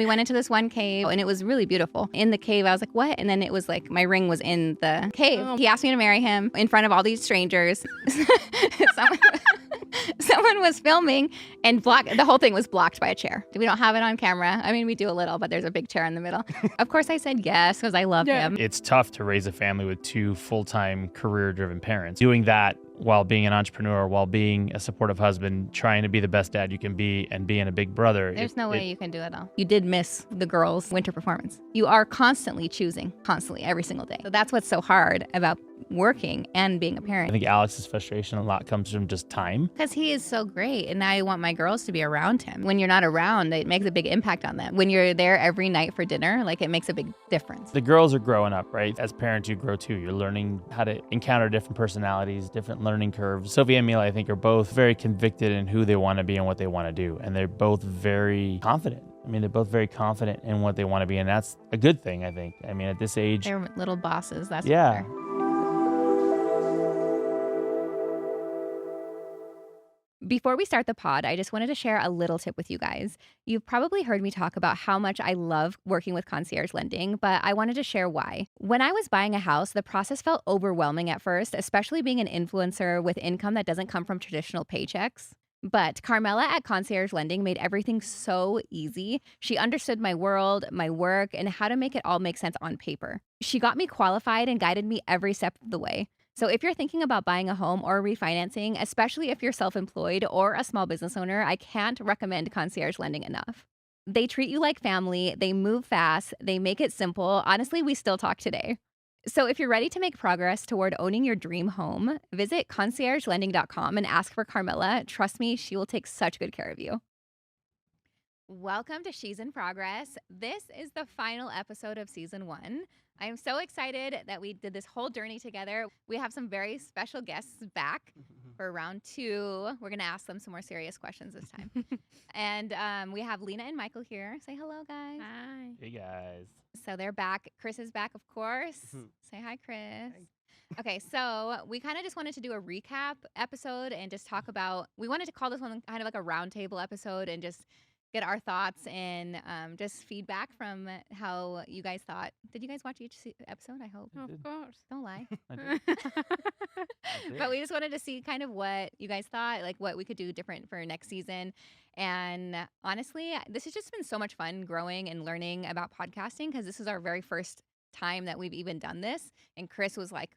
We went into this one cave and it was really beautiful. In the cave, I was like, what? And then it was like my ring was in the cave. He asked me to marry him in front of all these strangers. Someone was filming and the whole thing was blocked by a chair. We don't have it on camera. I mean, we do a little, but there's a big chair in the middle. Of course I said yes because I love him. It's tough to raise a family with two full-time career-driven parents. Doing that while being an entrepreneur, while being a supportive husband, trying to be the best dad you can be, and being a big brother. There's no way you can do it all. You did miss the girls' winter performance. You are constantly choosing, every single day. So that's what's so hard about working and being a parent. I think Alex's frustration a lot comes from just time. Because he is so great, and I want my girls to be around him. When you're not around, it makes a big impact on them. When you're there every night for dinner, like, it makes a big difference. The girls are growing up, right? As parents, you grow too. You're learning how to encounter different personalities, different learning curves. Sophie and Mila, I think, are both very convicted in who they want to be and what they want to do. And they're both very confident. I mean, they're both very confident in what they want to be. And that's a good thing, I think. I mean, at this age. They're little bosses, that's yeah. for sure. Before we start the pod, I just wanted to share a little tip with you guys. You've probably heard me talk about how much I love working with concierge lending, but I wanted to share why. When I was buying a house, the process felt overwhelming at first, especially being an influencer with income that doesn't come from traditional paychecks. But Carmela at Concierge Lending made everything so easy. She understood my world, my work, and how to make it all make sense on paper. She got me qualified and guided me every step of the way. So if you're thinking about buying a home or refinancing, especially if you're self-employed or a small business owner, I can't recommend Concierge Lending enough. They treat you like family, they move fast, they make it simple. Honestly, we still talk today. So if you're ready to make progress toward owning your dream home, visit conciergelending.com and ask for Carmela. Trust me, she will take such good care of you. Welcome to She's in Progress. This is the final episode of season 1. I am so excited that we did this whole journey together. We have some very special guests back for round 2. We're going to ask them some more serious questions this time. And we have Lina and Michael here. Say hello, guys. Hi. Hey, guys. So they're back. Chris is back, of course. Say hi, Chris. Hi. Okay, so we kind of just wanted to do a recap episode and just talk about, we wanted to call this one kind of like a roundtable episode and just get our thoughts and just feedback from how you guys thought. Did you guys watch each episode? I hope. Of course. Don't lie. I did. But we just wanted to see kind of what you guys thought, like what we could do different for next season. And honestly, this has just been so much fun growing and learning about podcasting because this is our very first time that we've even done this. And Chris was like,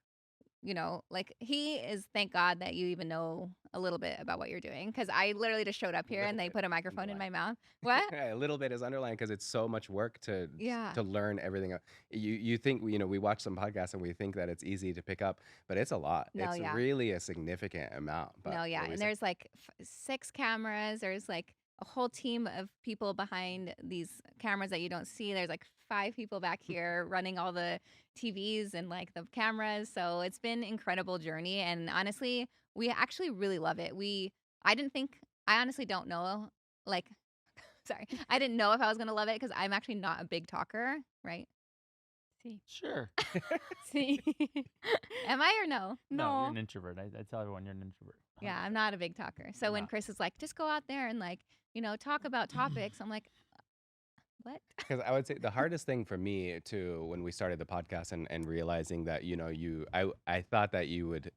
you know, like he is, thank God that you even know a little bit about what you're doing. Because I literally just showed up here and they put a microphone in my mouth. What? A little bit is underlined because it's so much work to Yeah. learn everything. You think, we watch some podcasts and we think that it's easy to pick up, but it's a lot. No, It's yeah. really a significant amount. But No, yeah. what we And say- there's like 6 cameras. There's like a whole team of people behind these cameras that you don't see. There's like 5 people back here running all the TVs and like the cameras. So it's been an incredible journey. And honestly, we actually really love it. I honestly don't know, like, sorry, I didn't know if I was going to love it because I'm actually not a big talker, right? Sí. Sure. Sí. Am I or no? No, you're No. an introvert. I tell everyone you're an introvert. Yeah, I'm not a big talker. So when No. Chris is like, just go out there and like, talk about topics, I'm like, what? Because I would say the hardest thing for me too, when we started the podcast and realizing that, I thought that you would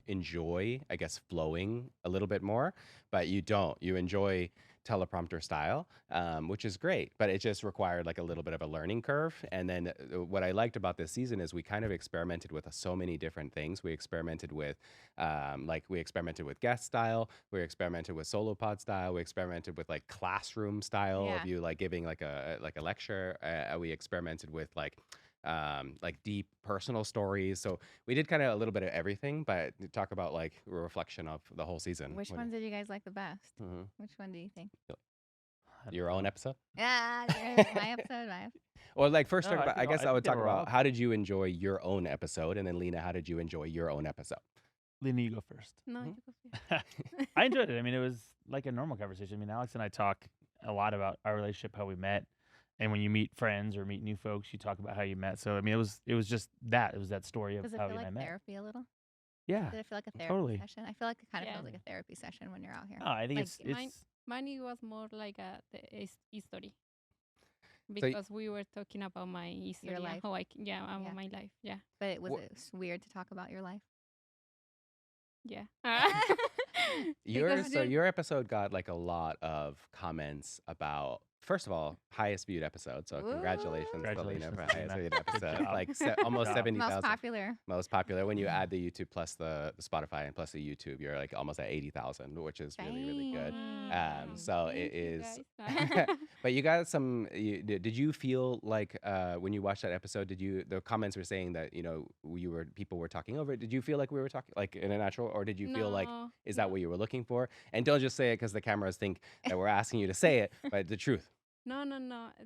enjoy, I guess, flowing a little bit more, but you don't. You enjoy teleprompter style, which is great, but it just required like a little bit of a learning curve. And then what I liked about this season is we kind of experimented with so many different things. We experimented with guest style, we experimented with solo pod style, we experimented with like classroom style Yeah. of you like giving like a lecture. We experimented with like deep personal stories. So we did kind of a little bit of everything, but to talk about like a reflection of the whole season. Which ones did you guys like the best? Mhm. Which one do you think? I don't Your own know. episode? Yeah, my episode. Well, like first, No, talk I about, think I guess I I would think talk they were all- about how did you enjoy your own episode, and then Lina, how did you enjoy your own episode? Lina, you go first. No, Mhm. you go first. I enjoyed it. I mean, it was like a normal conversation. I mean, Alex and I talk a lot about our relationship, how we met. And when you meet friends or meet new folks, you talk about how you met. So, I mean, it was just that. It was that story of Does it how feel you and I like met. therapy a little? Yeah. Did it feel like a therapy Totally. session? I feel like it kind of Yeah. feels like a therapy session when you're out here. No, I think Like it's mine was more like a history. because we were talking about my history and life. how about Yeah. my life. Yeah. But was Wha- it weird to talk about your life? Yeah. Your Because your episode got like a lot of comments about, first of all, highest viewed episode. So congratulations to Lina Congratulations, for highest Lina. viewed Good episode. job. Like Good almost job. 70,000. Most popular. Most popular. When you add the YouTube plus the Spotify and plus the YouTube, you're like almost at 80,000, which is really, really good. Dang. So Thank it you, is. guys. But you got some. Did you feel like when you watched that episode? The comments were saying that people were talking over it? Did you feel like we were talking like in a natural, or did you feel like No, is that no. what you were looking for? And don't just say it because the cameras think that we're asking you to say it, but the truth. No.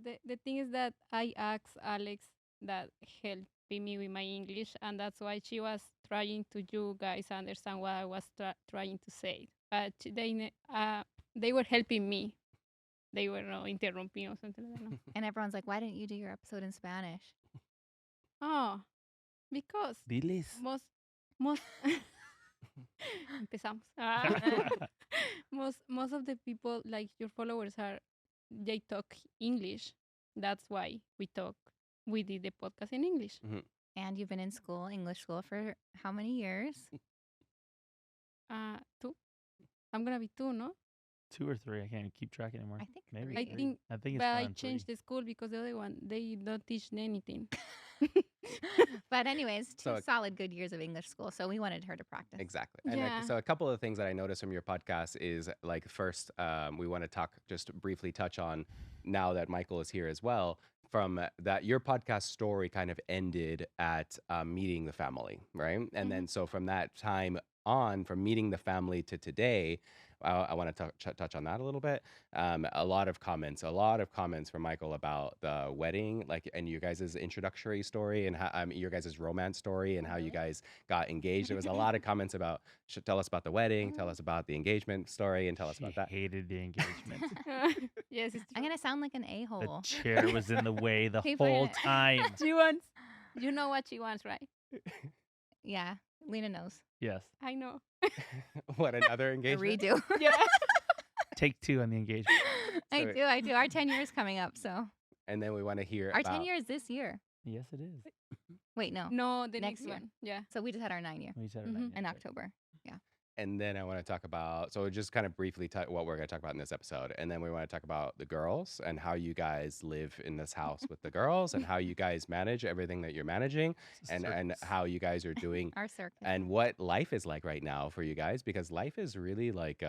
The thing is that I asked Alex that helped me with my English, and that's why she was trying to you guys understand what I was trying to say. But they were helping me. They were not interrupting or something like that. No. And everyone's like, why didn't you do your episode in Spanish? Oh, because Diles. most empezamos. Most of the people, like your followers, they talk English. That's why we did the podcast in English. And you've been in school, English school, for how many years? 2. I'm gonna be 2, no? 2 or 3. I can't keep track anymore. I think Maybe 3. I think, I think it's but I around 3. changed the school because the other one they don't teach anything. But anyways, 2 So- solid good years of English school. So we wanted her to practice. Exactly. And Yeah. so a couple of things that I noticed from your podcast is like first, we want to just briefly touch on now that Michael is here as well. From that, your podcast story kind of ended at meeting the family, right? And then so from that time on, from meeting the family to today, I want to touch on that a little bit. A lot of comments from Michael about the wedding, like, and you guys' introductory story and how, your guys' romance story and how you guys got engaged. There was a lot of comments about, tell us about the wedding, tell us about the engagement story, and tell us She about that. hated the engagement. Yes, it's I'm true. going to sound like an The a-hole. chair was in the way the People whole are- time. She wants. You know what she wants, right? Yeah, Lina knows. Yes. I know. What, another A engagement? redo. Yeah. Take 2 on the engagement. I do. Our 10 years coming up. So And then we want to hear our about 10 years this year. Yes, it is. Wait, no. No, the Next next year. one. Yeah. So we just had our 9 year We said it Mhm. right, in that's right. October. And then I want to talk about, so just kind of briefly what we're going to talk about in this episode. And then we want to talk about the girls and how you guys live in this house with the girls and how you guys manage everything that you're managing It's a and circus. how you guys are doing Our circus. and what life is like right now for you guys, because life is really like,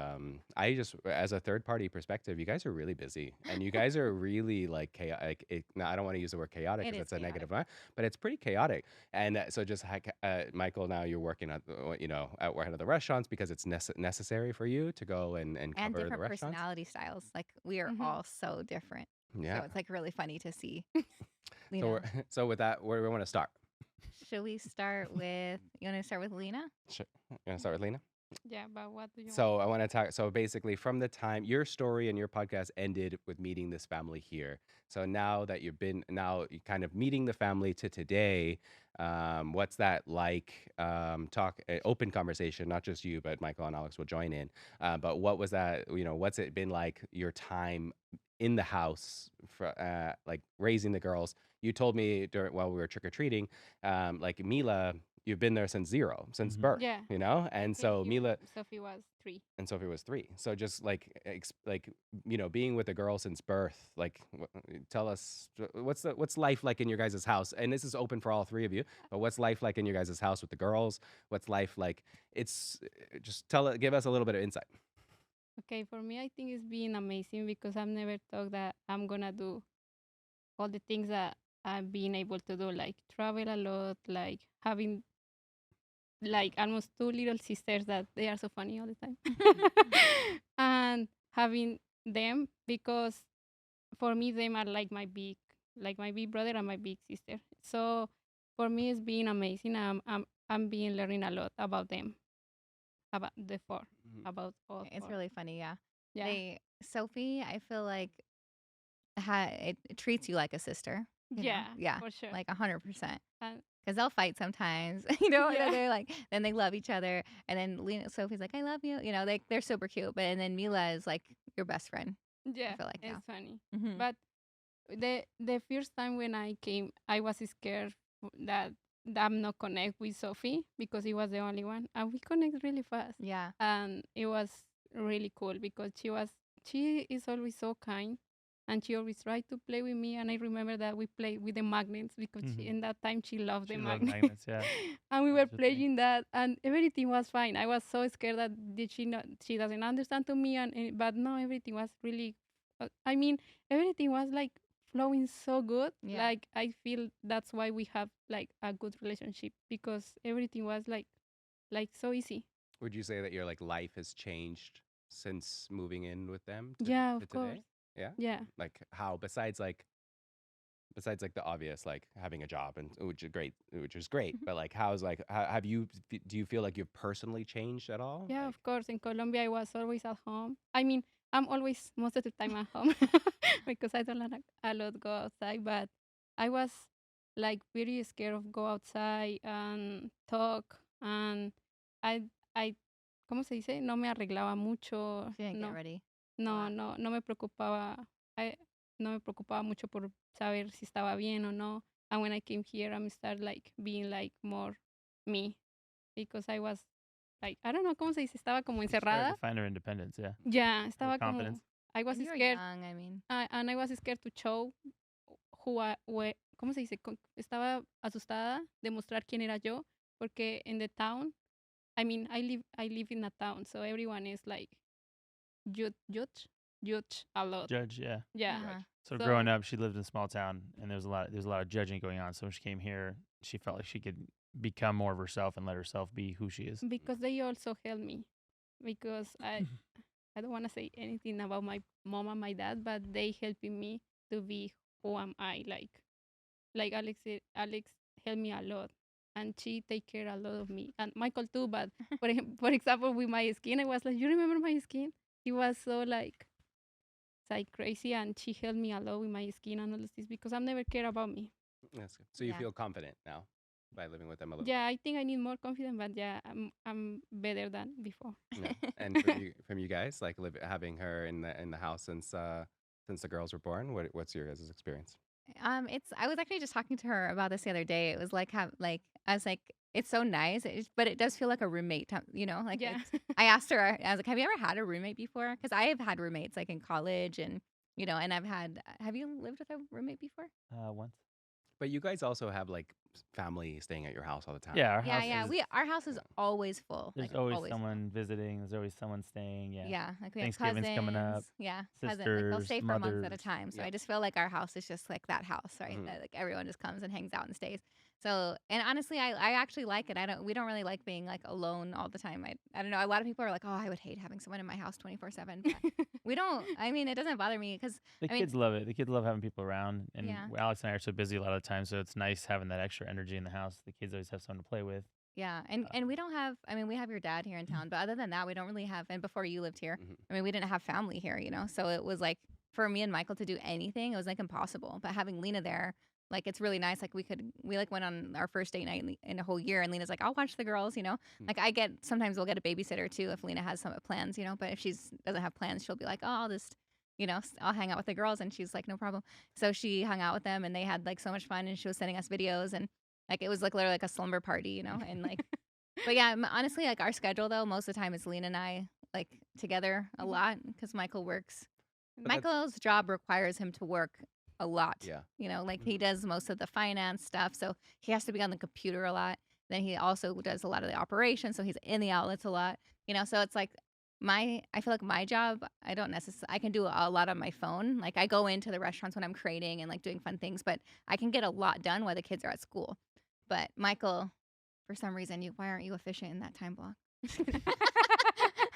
I just, as a third party perspective, you guys are really busy and you guys are really like chaotic. Now, I don't want to use the word chaotic It because is it's a negative one, but it's pretty chaotic. And so just Michael, now you're working at, at one of the restaurants because it's necessary for you to go and And cover the different restaurants. personality styles. Like we are Mhm. all so different. Yeah. So it's like really funny to see. So, Lina, so with that, where do we want to start? should we start with, you want to start with Lina? Sure. You want to start with Lina? Yeah, but what do you want? So I want to talk. So basically, from the time your story and your podcast ended with meeting this family here. So now that you're kind of meeting the family to today, what's that like? Open conversation, not just you, but Michael and Alex will join in. But what was that? What's it been like? Your time in the house, for like raising the girls. You told me while we were trick or treating, like Mila. You've been there since 0, since Mhm. birth, Yeah. and so Mila Sophie was 3. and Sophie was 3. So just like being with a girl since birth, like tell us what's life like in your guys' house, and this is open for all 3 of you. But what's life like in your guys' house with the girls? What's life like? It's just give us a little bit of insight. Okay, for me, I think it's been amazing because I've never thought that I'm gonna do all the things that I've been able to do, like travel a lot, like having like almost 2 little sisters that they are so funny all the time, and having them because for me them are like my big brother and my big sister. So for me, it's been amazing. I'm being learning a lot about them, about the 4, about all. It's 4. really funny. Yeah. Yeah. Sophie, I feel like it treats you like a sister. you know? Yeah, Yeah. for sure. Like 100%. And- Because they'll fight sometimes, and Yeah. they're like, then they love each other, and then Sophie's like, I love you, they're super cute, and then Mila is like your best friend. Yeah, feel like it's now. funny. Mhm. But the first time when I came, I was scared that I'm not connect with Sophie because he was the only one, and we connect really fast. Yeah. And it was really cool because she is always so kind, and she always tried to play with me. And I remember that we played with the magnets because in that time she loved the She loved magnets. magnets, yeah. And we That were was the thing. playing that, and everything was fine. I was so scared that did she not she doesn't understand to me, but no, everything was really. I mean, everything was like flowing so good. Yeah. Like I feel that's why we have like a good relationship because everything was like so easy. Would you say that your like life has changed since moving in with them Yeah, to of course. today? Yeah. Yeah. Like how besides like the obvious like having a job and which is great, but like how's like have you do you feel like you've personally changed at all? Yeah, Like of course. In Colombia, I was always at home. I mean, I'm always most of the time at home because I don't like a lot go outside. But I was like very scared of go outside and talk. And I, ¿cómo se dice? No me arreglaba mucho. She didn't get No, ready. no, lot. no me preocupaba. No me preocupaba mucho por saber si estaba bien o no. And when I came here, I'm start like being like more me because I was like, I don't know cómo se dice, estaba como She started encerrada. to find her independence, yeah. Ya, Her estaba confidence. como, I was And you were scared, young, I mean. and I was scared to show ¿cómo se dice? Estaba asustada de mostrar quién era yo, porque in the town, I mean, I live in a town, so everyone is like, judge a lot. Judge, yeah. Yeah. Uh-huh. So So- growing up, she lived in a small town, and there's a lot of judging going on. So when she came here, she felt like she could become more of herself and let herself be who she is. Because they also help me, because I don't want to say anything about my mom and my dad, but they helping me to be who am I. Like Alex helped me a lot, and she take care a lot of me, and Michael too. But for example, with my skin, I was like, you remember my skin? He was so like crazy, and she helped me a lot with my skin and all of this because I never care about me. that's good. So you Yeah. feel confident now by living with them a little Yeah, I think I need more confidence, but yeah, I'm better than before. bit. Yeah. And from you guys, like having her in the house since the girls were born, what's your guys' experience? I was actually just talking to her about this the other day. It was like I was like, it's so nice, but it does feel like a roommate, like Yeah. I asked her, I was like, have you ever had a roommate before? Because I have had roommates like in college and and have you lived with a roommate before? Once. But you guys also have like family staying at your house all the time. Yeah, our Yeah, house yeah. is, Our house is Yeah. always full. there's like, always full. someone visiting. There's always someone staying. Yeah. Yeah, like we have Thanksgiving's coming up, cousins. Yeah, cousins. Like they'll sisters, stay for months at a mothers. time. So Yeah. I just feel like our house is just like that house, right? Mhm. That, like everyone just comes and hangs out and stays. So, and honestly, I actually like it. We don't really like being like alone all the time. I don't know. A lot of people are like, oh, I would hate having someone in my house 24/7. But we don't. I mean, it doesn't bother me because The I mean- kids love it. The kids love having people around. And Yeah. Alex and I are so busy a lot of the time, so it's nice having that extra energy in the house. The kids always have someone to play with. yeah, and we don't have. I mean, we have your dad here in town, but other than that, we don't really have. And before you lived here, Mhm. I mean, we didn't have family here, So it was like for me and Michael to do anything, it was like impossible. But having Lena there, like it's really nice. Like we like went on our first date night in a whole year, and Lena's like, I'll watch the girls, Like sometimes we'll get a babysitter too if Lena has some plans, But if she's doesn't have plans, she'll be like, oh, I'll just. I'll hang out with the girls, and she's like, no problem. So she hung out with them, and they had like so much fun, and she was sending us videos, and like it was like literally like a slumber party, and like. But yeah, honestly, like our schedule though, most of the time is Lena and I like together a Mhm. lot because Michael works. But that's- Michael's job requires him to work a lot. Yeah. Like he does most of the finance stuff, so he has to be on the computer a lot. Then he also does a lot of the operations, so he's in the outlets a lot. So it's like I feel like my job, I can do a lot on my phone. Like I go into the restaurants when I'm creating and like doing fun things, but I can get a lot done while the kids are at school. But Michael, for some reason, why aren't you efficient in that time block?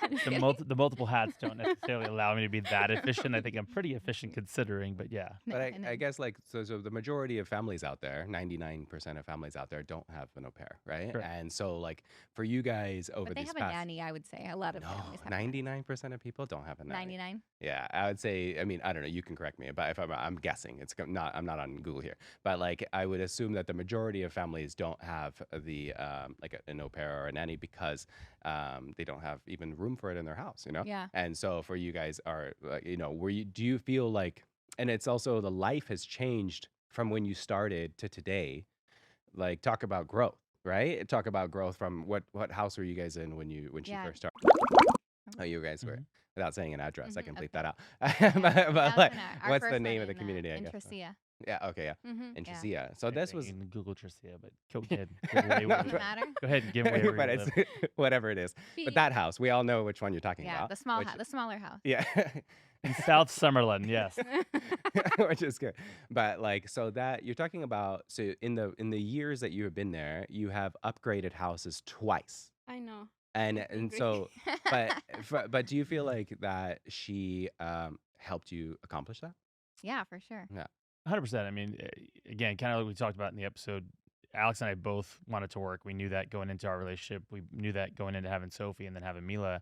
I'm just kidding. The multiple hats don't necessarily allow me to be that efficient. I think I'm pretty efficient considering, but yeah. But And I guess like so the majority of families out there, 99% of families out there don't have an au pair, right? Correct. And so like for you guys over but they these have a past nanny, I would say. A lot of no, families have a nanny. 99% of people don't have a nanny. 99. Yeah, I would say. I mean, I don't know. You can correct me, but if I'm guessing, not. I'm not on Google here, but like I would assume that the majority of families don't have the like an au pair or a nanny because they don't have even room for it in their house. Yeah. And so for you guys, do you feel like and it's also the life has changed from when you started to today. Like, talk about growth, right? Talk about growth from what house were you guys in when she Yeah. first started? Oh, you guys were. Mhm. Without saying an address, I can bleep that Okay. out. Yeah. But That was like, in our what's the first one name of the community? I in guess. Tricia. Yeah. Okay. Yeah. Mm-hmm. In Yeah. Tricia. So Same this thing. was. You can Google Tricia, but go ahead. Give away No, where Doesn't you matter. Go ahead and give away where but you it's live. whatever it is. But that house, we all know which one you're talking Yeah, about. the small which, house, the smaller house. Yeah. In South Summerlin, yes. Which is good. But like, so that you're talking about, so in the years that you have been there, you have upgraded houses twice. I know. And It's and angry. so, but do you feel like that she helped you accomplish that? Yeah, for sure. Yeah. 100%. I mean, again, kind of like we talked about in the episode, Alex and I both wanted to work. We knew that going into our relationship. We knew that going into having Sophie and then having Mila.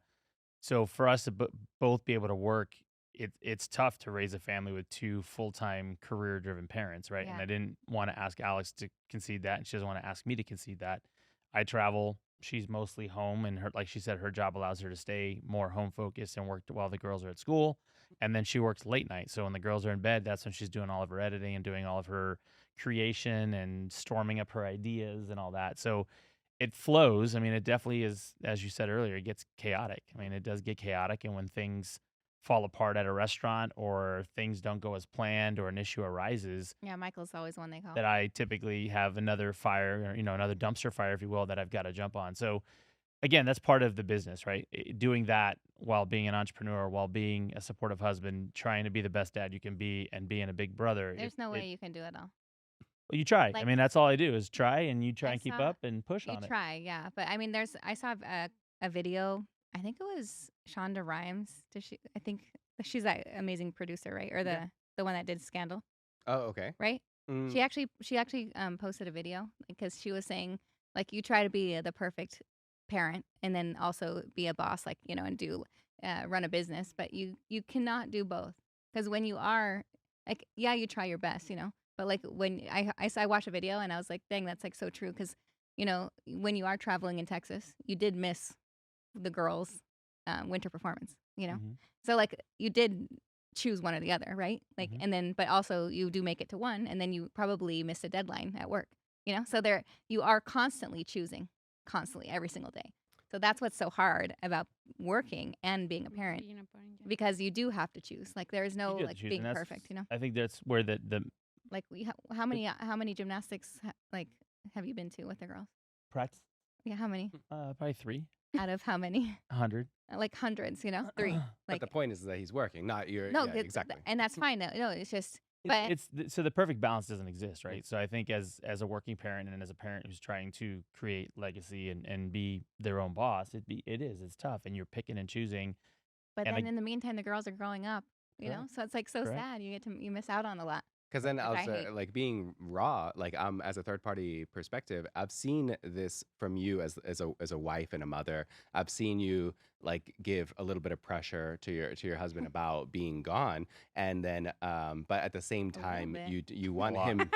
So for us to both be able to work, it's tough to raise a family with two full-time career-driven parents, right? And Yeah. I didn't want to ask Alex to concede that, and she doesn't want to ask me to concede that. I travel. She's mostly home, and her, like she said, her job allows her to stay more home focused and work while the girls are at school. And then she works late night. So when the girls are in bed, that's when she's doing all of her editing and doing all of her creation and storming up her ideas and all that. So it flows. I mean, it definitely is, as you said earlier, it gets chaotic. I mean, it does get chaotic. And when things fall apart at a restaurant or things don't go as planned or an issue arises, Yeah, Michael's always one they call. that I typically have another fire, or, another dumpster fire, if you will, that I've got to jump on. So again, that's part of the business, right? Doing that while being an entrepreneur, while being a supportive husband, trying to be the best dad you can be, and being a big brother. There's no way you can do it all. Well, you try. I Like- mean, that's all I do is try, and you try I and keep saw- up and push You on it. try, yeah. But I mean, I saw a video. I think it was Shonda Rhimes. I think she's that amazing producer, right? Or Yeah. the one that did Scandal, Oh, okay. right? Mm, She actually posted a video because she was saying, like, you try to be the perfect parent and then also be a boss, like, and do run a business, but you cannot do both, because when you are, like, yeah, you try your best, but like when I watched a video and I was like, dang, that's like so true, because when you are traveling in Texas, you did miss the girls' winter performance, Mhm. so like you did choose one or the other, right? Like, Mhm. and then, but also you do make it to one, and then you probably missed a deadline at work, So there, you are constantly choosing, constantly every single day. So that's what's so hard about working and being a parent, Being a parent, yeah. because you do have to choose. Like, there is You no do have to like choose, being and that's- perfect, I think that's where the Like, how many gymnastics like have you been to with the girls? practice, Yeah, how many? probably 3, Out of how many? 100. Like hundreds, 3. but Like, the point is that he's working, not your. no, Yeah, good- exactly. and that's fine. No, it's just, but So the perfect balance doesn't exist, right? So I think as a working parent and as a parent who's trying to create legacy and be their own boss, it's tough, and you're picking and choosing. But And then I- in the meantime, the girls are growing up, Correct. So it's like so Correct. sad. You miss out on a lot. Because then Which I also, hate. like, being raw, like, as a third party perspective, I've seen this from you as a wife and a mother. I've seen you like give a little bit of pressure to your husband about being gone, and then but at the same little time bit. you want lot. him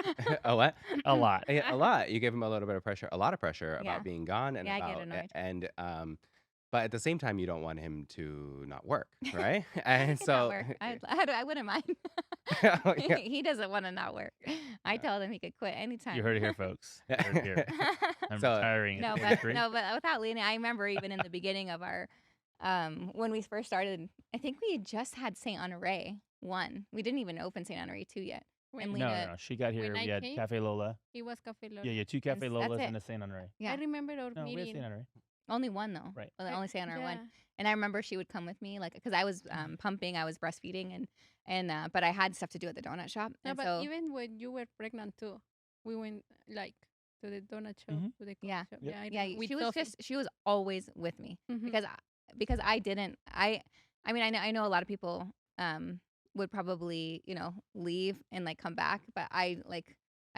a what? A lot. A lot. You give him a little bit of pressure, a lot of pressure Yeah. about being gone, and Yeah, I get about annoyed. and but at the same time you don't want him to not work, right? And He can so not work. I wouldn't mind. Oh, yeah. He doesn't want to not work. I told him he could quit anytime. You heard it here, folks. You heard it here. I'm So- retiring No, at but 43. no, but without Lina, I remember even in the beginning of our, when we first started, I think we had just had Saint Honoré 1. We didn't even open Saint Honoré 2 yet. When And No, Lina- no. She got here. when We I had came- Cafe Lola. It was Cafe Lola. Yeah, 2 Cafe That's Lolas it. and a Saint Honoré. Yeah, I remember our No, we had meeting. Saint Honoré. only one though. Right. Well, only Saint Honoré 1. Yeah. And I remember she would come with me, like, because I was pumping, I was breastfeeding, and but I had stuff to do at the donut shop. No, And but so even when you were pregnant too, we went like to the donut shop, Mhm. to the coffee Yeah. shop. Yep. I yeah, remember with she was Sophie. she was always with me Mhm. because I didn't I mean I know a lot of people would probably leave and like come back, but I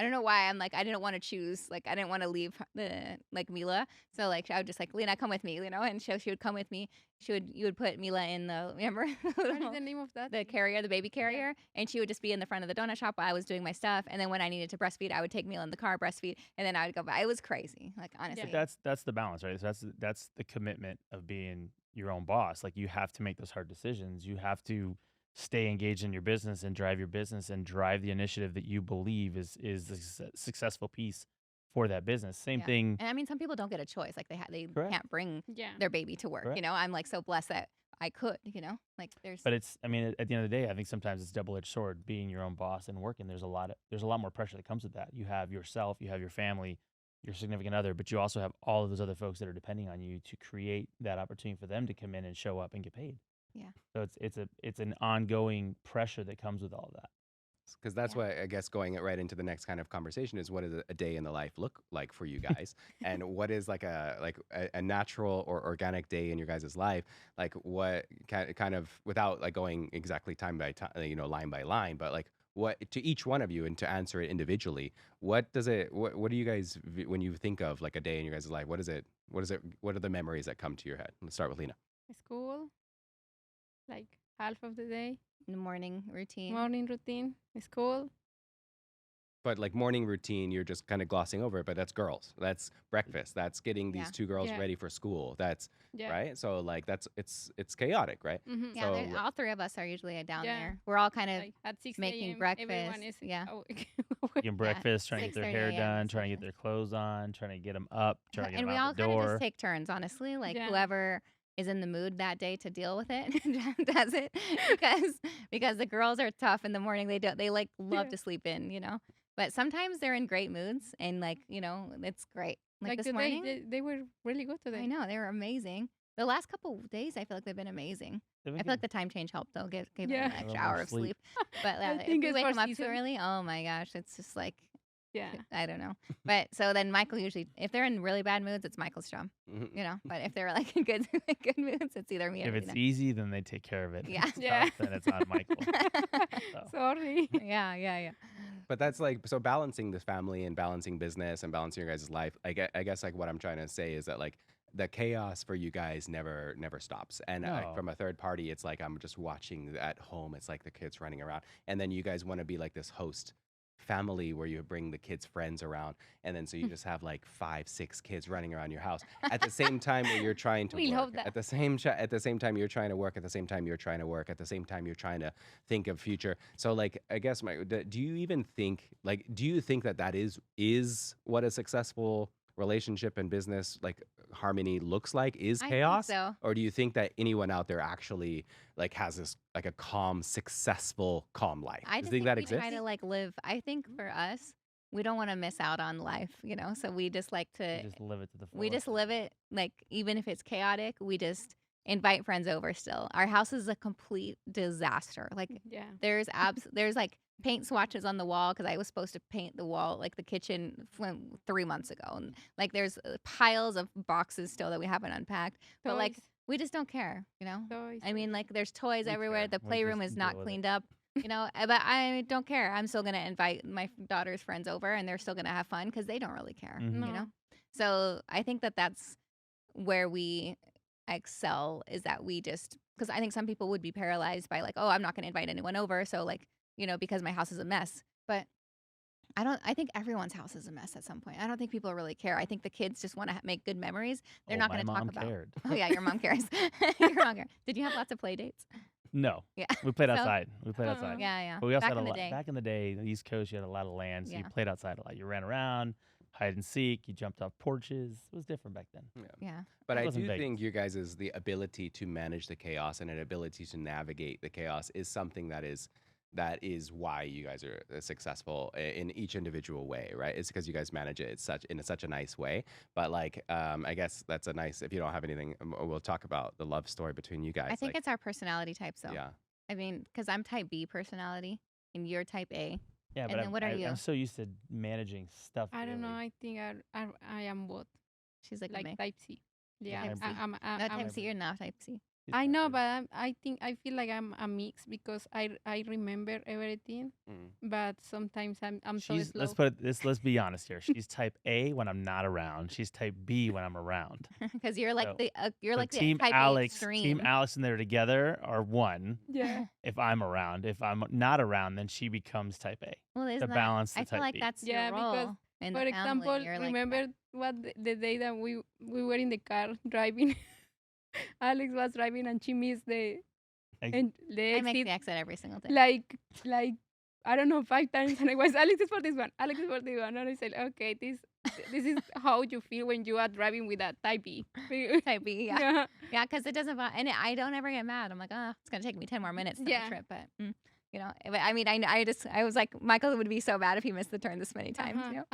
don't know why I'm like I didn't want to choose, like I didn't want to leave the like Mila, so like I would just like, Lina, come with me, and she would come with me. You would put Mila in the, remember, What is the name of that? the carrier, the baby carrier, and she would just be in the front of the donut shop while I was doing my stuff. And then when I needed to breastfeed, I would take Mila in the car, breastfeed, and then I would go back. It was crazy, like, honestly. But that's the balance, right? So that's the commitment of being your own boss. Like, you have to make those hard decisions. You have to stay engaged in your business and drive your business and drive the initiative that you believe is the successful piece for that business. Same Yeah. thing. And I mean, some people don't get a choice. Like they Correct. can't bring Yeah. their baby to work. Correct. You know, I'm like so blessed that I could. You know, like there's. But it's, I mean, at the end of the day, I think sometimes it's double-edged sword. Being your own boss and working, there's a lot more pressure that comes with that. You have yourself, you have your family, your significant other, but you also have all of those other folks that are depending on you to create that opportunity for them to come in and show up and get paid. Yeah. So it's an ongoing pressure that comes with all of that. Because that's Yeah. what I guess going right into the next kind of conversation is, what does a day in the life look like for you guys, and what is like a natural or organic day in your guys' life, like what kind of, without like going exactly time by time, line by line, but like what to each one of you, and to answer it individually, what do you guys, when you think of like a day in your guys' life, what are the memories that come to your head? Let's start with Lina. School, like half of the day. The morning routine. Morning routine, school. But like morning routine, you're just kind of glossing over it, but that's girls. That's breakfast. That's getting these Yeah. two girls Yeah. ready for school. That's Yeah. right. So like it's chaotic, right? Mm-hmm. Yeah, So- all three of us are usually down Yeah. there. We're all kind of Like at 6 making a.m., breakfast. Everyone is Yeah. awake. Getting breakfast, trying to get their 6:30 hair a.m. done, trying to get especially. their clothes on, trying to get them up, trying to get and them we out all the kind of door. just take turns, honestly. Like Yeah. whoever is in the mood that day to deal with it does it, because the girls are tough in the morning. They like love Yeah. to sleep in, you know. But sometimes they're in great moods, and like it's great. Like this today, morning, they were really good today. I know they were amazing. The last couple days, I feel like they've been amazing. They've I been feel like good. the time change helped though. Gave them Yeah. an A extra little more hour of sleep. sleep. But I if think we it's wake for them up too season. early, oh my gosh, it's just like Yeah. I don't know. But so then Michael usually, if they're in really bad moods, it's Michael's job, Mhm. you know. But if they're like in good moods, it's either me or If it's Lina. easy, then they take care of it. If Yeah. it's Yeah. tough, then it's on Michael. So. Sorry. yeah. But that's like, so balancing this family and balancing business and balancing your guys' life. I guess like what I'm trying to say is that like the chaos for you guys never stops. And No. from a third party, it's like I'm just watching at home. It's like the kids running around, and then you guys want to be like this host family where you bring the kids' friends around, and then so you just have like 5-6 kids running around your house at the same time that you're trying to We work. love that. At the same time you're trying to work. At the same time you're trying to work. At the same time you're trying to think of future. So like I guess do you even think that is what a successful relationship and business like harmony looks like, is I think chaos? so. Or do you think that anyone out there actually like has this like a calm, successful, calm life? I Do just you think that we exists? try to like live. I think for us, we don't want to miss out on life, you know. So we just like to. You just live it to the fullest. We just live it, like, even if it's chaotic, we just invite friends over still. Our house is a complete disaster. Like, Yeah. there's like paint swatches on the wall because I was supposed to paint the wall, like the kitchen, from 3 months ago. And like, there's piles of boxes still that we haven't unpacked. But like, Toys. we just don't care, you know? Toys. I mean, like, there's toys We everywhere. care. The We playroom just is deal not with it. cleaned up, you know? But I don't care. I'm still going to invite my daughter's friends over, and they're still going to have fun because they don't really care, Mhm. you No. know? So I think that that's where we excel, is that we just, because I think some people would be paralyzed by like, oh, I'm not going to invite anyone over. So like, you know, because my house is a mess. But I think everyone's house is a mess at some point. I don't think people really care. I think the kids just want to make good memories. They're Oh, not my going to talk mom about. cared. Oh yeah, your mom cares. Your mom cares. Did you have lots of play dates? No. Yeah. We played So- outside. We played Uh-uh. outside. Yeah. But we also Back had in a the lot. day. Back in the day, the East Coast, you had a lot of land, so you Yeah. played outside a lot. You ran around, hide and seek. You jumped off porches. It was different back then. Yeah. But It I wasn't do Vegas. think your guys' the ability to manage the chaos and an ability to navigate the chaos is something that is why you guys are successful in each individual way, right? It's because you guys manage it in such a nice way. But like, I guess that's a nice. If you don't have anything, we'll talk about the love story between you guys. I think like, it's our personality types, though. yeah. I mean, because I'm type B personality and you're type A. Yeah, And but then what are you? I'm so used to managing stuff. I don't know. daily. I think I am both. She's like, Like me. type C. Yeah. Type C. I'm, No, I'm, type C, you're not type C. She's I know, backwards. but I feel like I'm a mix because I remember everything, Mm. but sometimes I'm so She's slow. let's be honest here. She's type A when I'm not around. She's type B when I'm around. Because you're like So- you're So like the team type A Alex, extreme. Team Alex, and they're together are one. Yeah. If I'm around, if I'm not around, then she becomes type A. Well, isn't to that, balance the I feel type like B. that's Yeah, your because, role in For the family. example, You're like remember what the day that we were in the car driving? Alex was driving and she missed the and the I make exit the exit every single day. like I don't know 5 times, and I was Alex is for this one, Alex is for this one, and I said, okay, this is how you feel when you are driving with a Type E. Type B, yeah. Yeah. Yeah, because it doesn't, and I don't ever get mad. I'm like, oh, it's going to take me 10 more minutes to the Yeah. trip. But, you know, but I mean, I was like, Michael would be so bad if he missed the turn this many times, you know?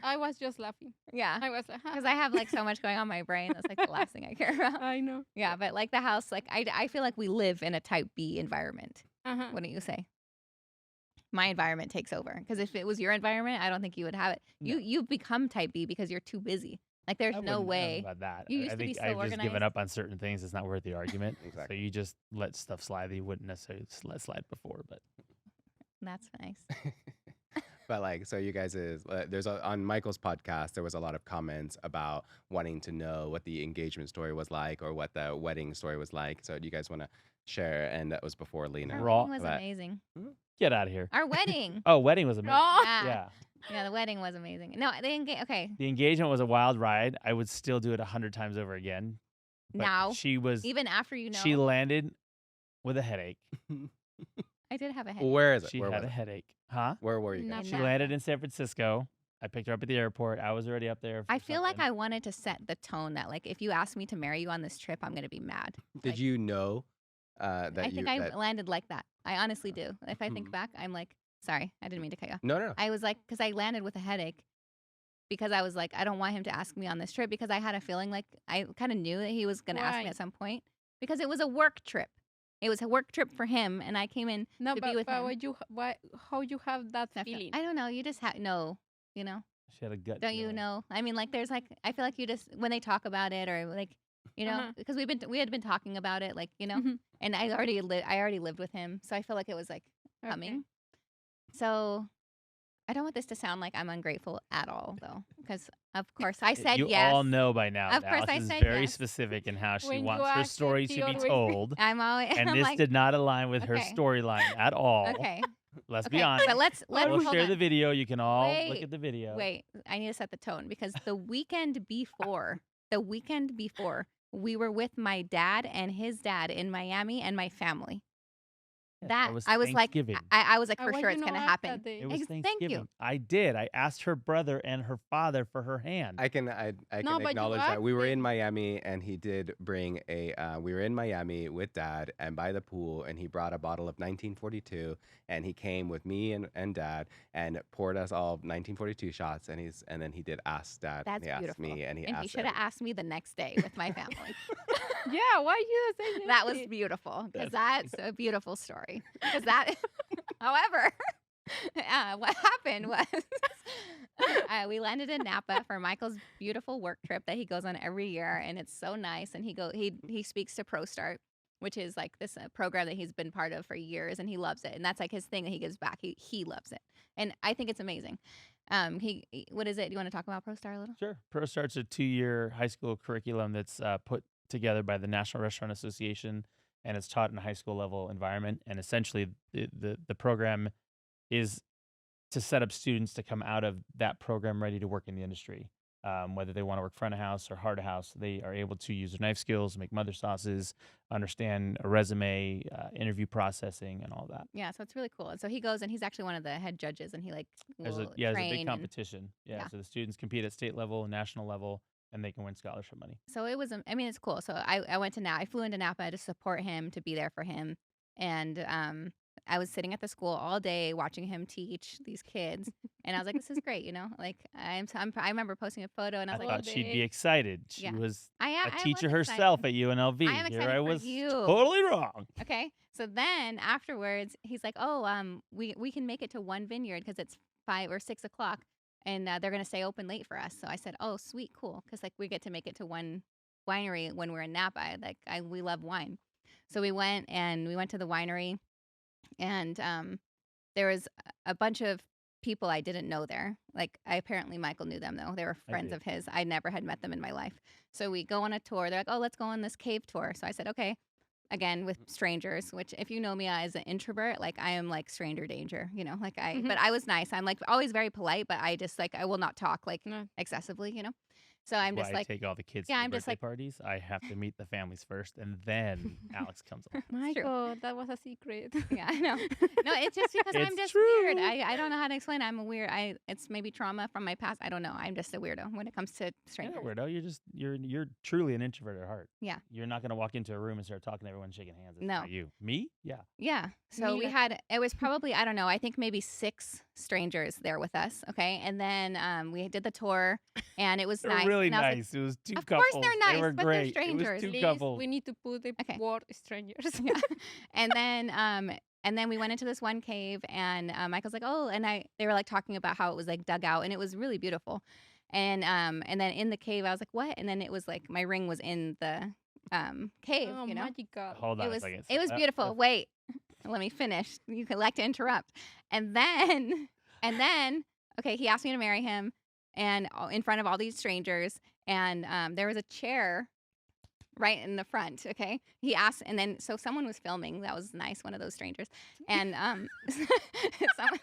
I was just laughing. Yeah. I was like, Because I have like so much going on in my brain. That's like the last thing I care about. I know. Yeah, but like the house, like I feel like we live in a Type B environment. Uh-huh. Wouldn't you say? My environment takes over. Because if it was your environment, I don't think you would have it. No. You've become Type B because you're too busy. Like there's I no wouldn't know way. about that. You used I to be think so I've just given organized. up on certain things. It's not worth the argument. Exactly. So you just let stuff slide that you wouldn't necessarily let slide before. But That's nice. But like, so you guys on Michael's podcast, there was a lot of comments about wanting to know what the engagement story was like or what the wedding story was like. So do you guys want to share? And that was before Lina. Our Raw- wedding was but- amazing. get out of here. Our wedding. Oh, wedding was amazing. Oh, Yeah. Yeah, the wedding was amazing. No, okay. The engagement was a wild ride. I would still do it 100 times over again. But Now, she was even after you know, she landed with a headache. I did have a headache. Where is it? She Where had was a it? headache. Huh? Where were you No. guys? She Napa. landed in San Francisco. I picked her up at the airport. I was already up there. For I feel like something. I wanted to set the tone that like if you ask me to marry you on this trip, I'm gonna be mad. Did Like, you know that I you? think I that- landed like that. I honestly do. If I think Mhm. back, I'm like, sorry, I didn't mean to cut you off. No. I was like, because I landed with a headache. Because I was like, I don't want him to ask me on this trip because I had a feeling like I kind of knew that he was going to ask me Why? at some point because it was a work trip. It was a work trip for him, and I came in no, to but, be with but him. how you have that I feel- feeling? I don't know. You just know, you know. She had a gut. Don't you feeling. know? I mean, like, there's like, I feel like you just when they talk about it or like, you know, Uh-huh. because we had been talking about it, like, you know, Mhm. and I already lived with him, so I feel like it was like Okay. coming. So I don't want this to sound like I'm ungrateful at all, though, because of course I said you yes. all know by now. Of that course I Alice is said very yes. specific in how she When you wants her accept, story to she be always- told. I'm always. And I'm this like, did not align with her Okay. storyline at all. okay. Let's Okay, be honest. but let's we'll hold share on. the video. You can all look Wait, at the video. Wait, I need to set the tone because the weekend before, we were with my dad and his dad in Miami and my family. Yes, That was I was like, Thanksgiving. I was like, Why for sure you it's not gonna ask happen. that day? It was Thank you. Thanksgiving. I did. I asked her brother and her father for her hand. I can No, but you acknowledge that we were asked in him. Miami and he did bring we were in Miami with dad and by the pool and he brought a bottle of 1942 and he came with me and dad and poured us all 1942 shots and then he did ask dad That's and he asked beautiful. me and he And he asked should have every- asked me the next day with my family. Yeah, why you say That was beautiful because that's a beautiful story. Because that, however, what happened was we landed in Napa for Michael's beautiful work trip that he goes on every year, and it's so nice. And he speaks to ProStart, which is like this program that he's been part of for years, and he loves it. And that's like his thing that he gives back. He loves it, and I think it's amazing. What is it? Do you want to talk about ProStart a little? Sure. ProStart's a 2-year high school curriculum that's put together by the National Restaurant Association, and it's taught in a high school level environment. And essentially, the program is to set up students to come out of that program ready to work in the industry. Whether they want to work front of house or heart of house, they are able to use their knife skills, make mother sauces, understand a resume, interview processing, and all that. Yeah, so it's really cool. And so he goes, and he's actually one of the head judges, and he like There's will there's a train big and- competition. yeah. So the students compete at state level, national level, and they can win scholarship money. So it was, I mean, it's cool. So I flew into Napa to support him, to be there for him. And I was sitting at the school all day watching him teach these kids. And I was like, this is great, you know? Like, I remember posting a photo and I I was like, thought she'd be day. excited. She Yeah. was I a was teacher excited. herself at UNLV. I am Here excited I for was you. totally wrong. Okay. So then afterwards, he's like, oh, we can make it to one vineyard because it's 5 or 6 o'clock. And they're going to stay open late for us. So I said, oh, sweet, cool. Because like we get to make it to one winery when we're in Napa. Like we love wine. So we went to the winery, and there was a bunch of people I didn't know there. Like apparently Michael knew them though. They were friends did. of his. I never had met them in my life. So we go on a tour. They're like, oh, let's go on this cave tour. So I said, okay. Again, with strangers, which if you know me as an introvert, like I am like stranger danger, you know, like Mhm. but I was nice. I'm like always very polite, but I just like, I will not talk like No. excessively, you know? So I'm That's just why like, I take all the kids yeah, to I'm the just birthday like, parties. I have to meet the families first, and then Alex comes along. My true. God, that was a secret. yeah, I know. No, it's just because I'm It's just true. weird. I don't know how to explain it. I'm a weird. It's maybe trauma from my past. I don't know. I'm just a weirdo when it comes to You're strangers. not weirdo. You're truly an introvert at heart. Yeah. You're not gonna walk into a room and start talking to everyone, shaking hands. It's No. not you. Me? Yeah. Yeah. So we Mila. had, it was probably, I don't know, I think maybe 6 strangers there with us. Okay. And then we did the tour and it was They're nice. really And I was like, nice. It was two of couples. course they're nice, They were but they're great. It strangers. was two Please, couples. we need to put the Okay. word strangers. Yeah. And then we went into this one cave and Michael's like, oh, and they were like talking about how it was like dug out and it was really beautiful. And then in the cave, I was like, what? And then it was like my ring was in the cave, Oh, you know? magical. Hold on It was a second. it was beautiful. Wait, let me finish. You could like to interrupt. And then okay, he asked me to marry him, and in front of all these strangers, and there was a chair right in the front. Okay, he asked, and then so someone was filming. That was nice. One of those strangers, and someone,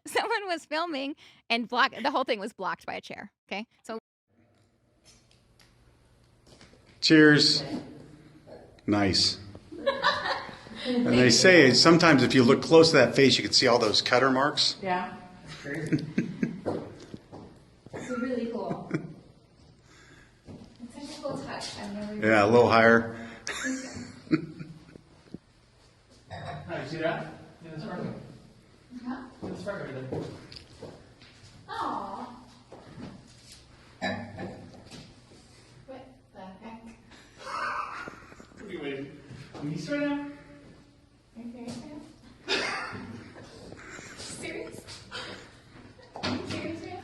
someone was filming, and the whole thing was blocked by a chair. Okay, so. Cheers. Nice. And they say sometimes if you look close to that face, you can see all those cutter marks. Yeah. Crazy. It's really cool. It's such a cool touch. I've never Yeah, a little higher. See that? Yeah, that's perfect. Huh? That's perfect right there. Aww. What the heck? What are you waiting? Release right now? Are you serious? Serious? Are you serious?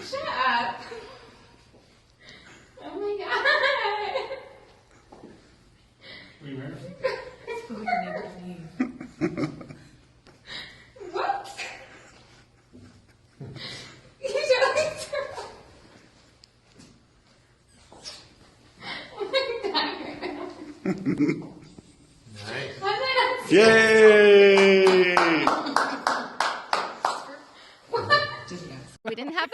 Shut up. Oh my god. Were you married? What? You don't. Oh my god. Nice. How did I not see Yay! We didn't have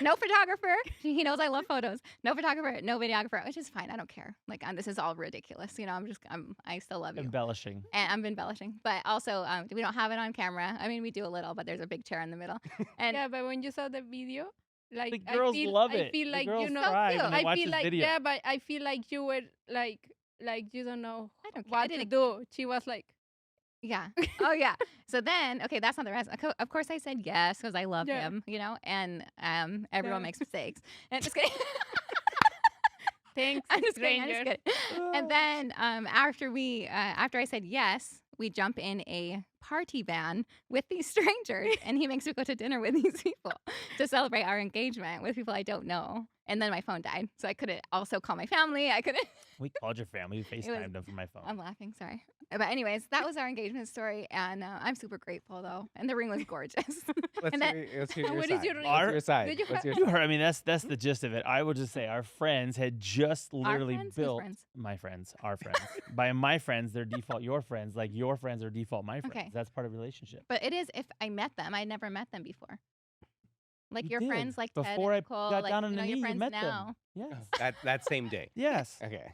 no photographer. He knows I love photos. No photographer, no videographer, which is fine. I don't care. Like this is all ridiculous. You know, I still love you. Embellishing. And I'm embellishing, but also we don't have it on camera. I mean, we do a little, but there's a big chair in the middle. And Yeah, but when you saw the video, like The girls love it. I feel The like girls you know, thrive when they I watch feel this like video. yeah, but I feel like you were like you don't know I don't care. I what to didn't. do. She was like, Yeah. Oh yeah. So then, okay, that's not the rest. Of course, I said yes because I love Yeah. him. You know, and everyone Yeah. makes mistakes. And just kidding. thanks, I'm just kidding. I'm stranger. just kidding. And then after I said yes, we jump in a party van with these strangers, and he makes me go to dinner with these people to celebrate our engagement with people I don't know. And then my phone died, so I couldn't also call my family. I couldn't. We called your family. We FaceTimed them from my phone. I'm laughing. Sorry. But anyways, that was our engagement story, and I'm super grateful though. And the ring was gorgeous. Let's And then- hear your What is side. your- What's your side? Did you What's your You heard. I mean, that's the gist of it. I will just say our friends had just literally friends? Whose built friends? my friends, our friends. By my friends, they're default your friends. Like your friends are default my friends. Okay. That's part of a relationship. But it is if I met them. I never met them before. Like You your did. friends, like Ted Before I and Nicole, got like down on you know the your knee, you friends met them. now. Yes. that same day. Yes. Okay.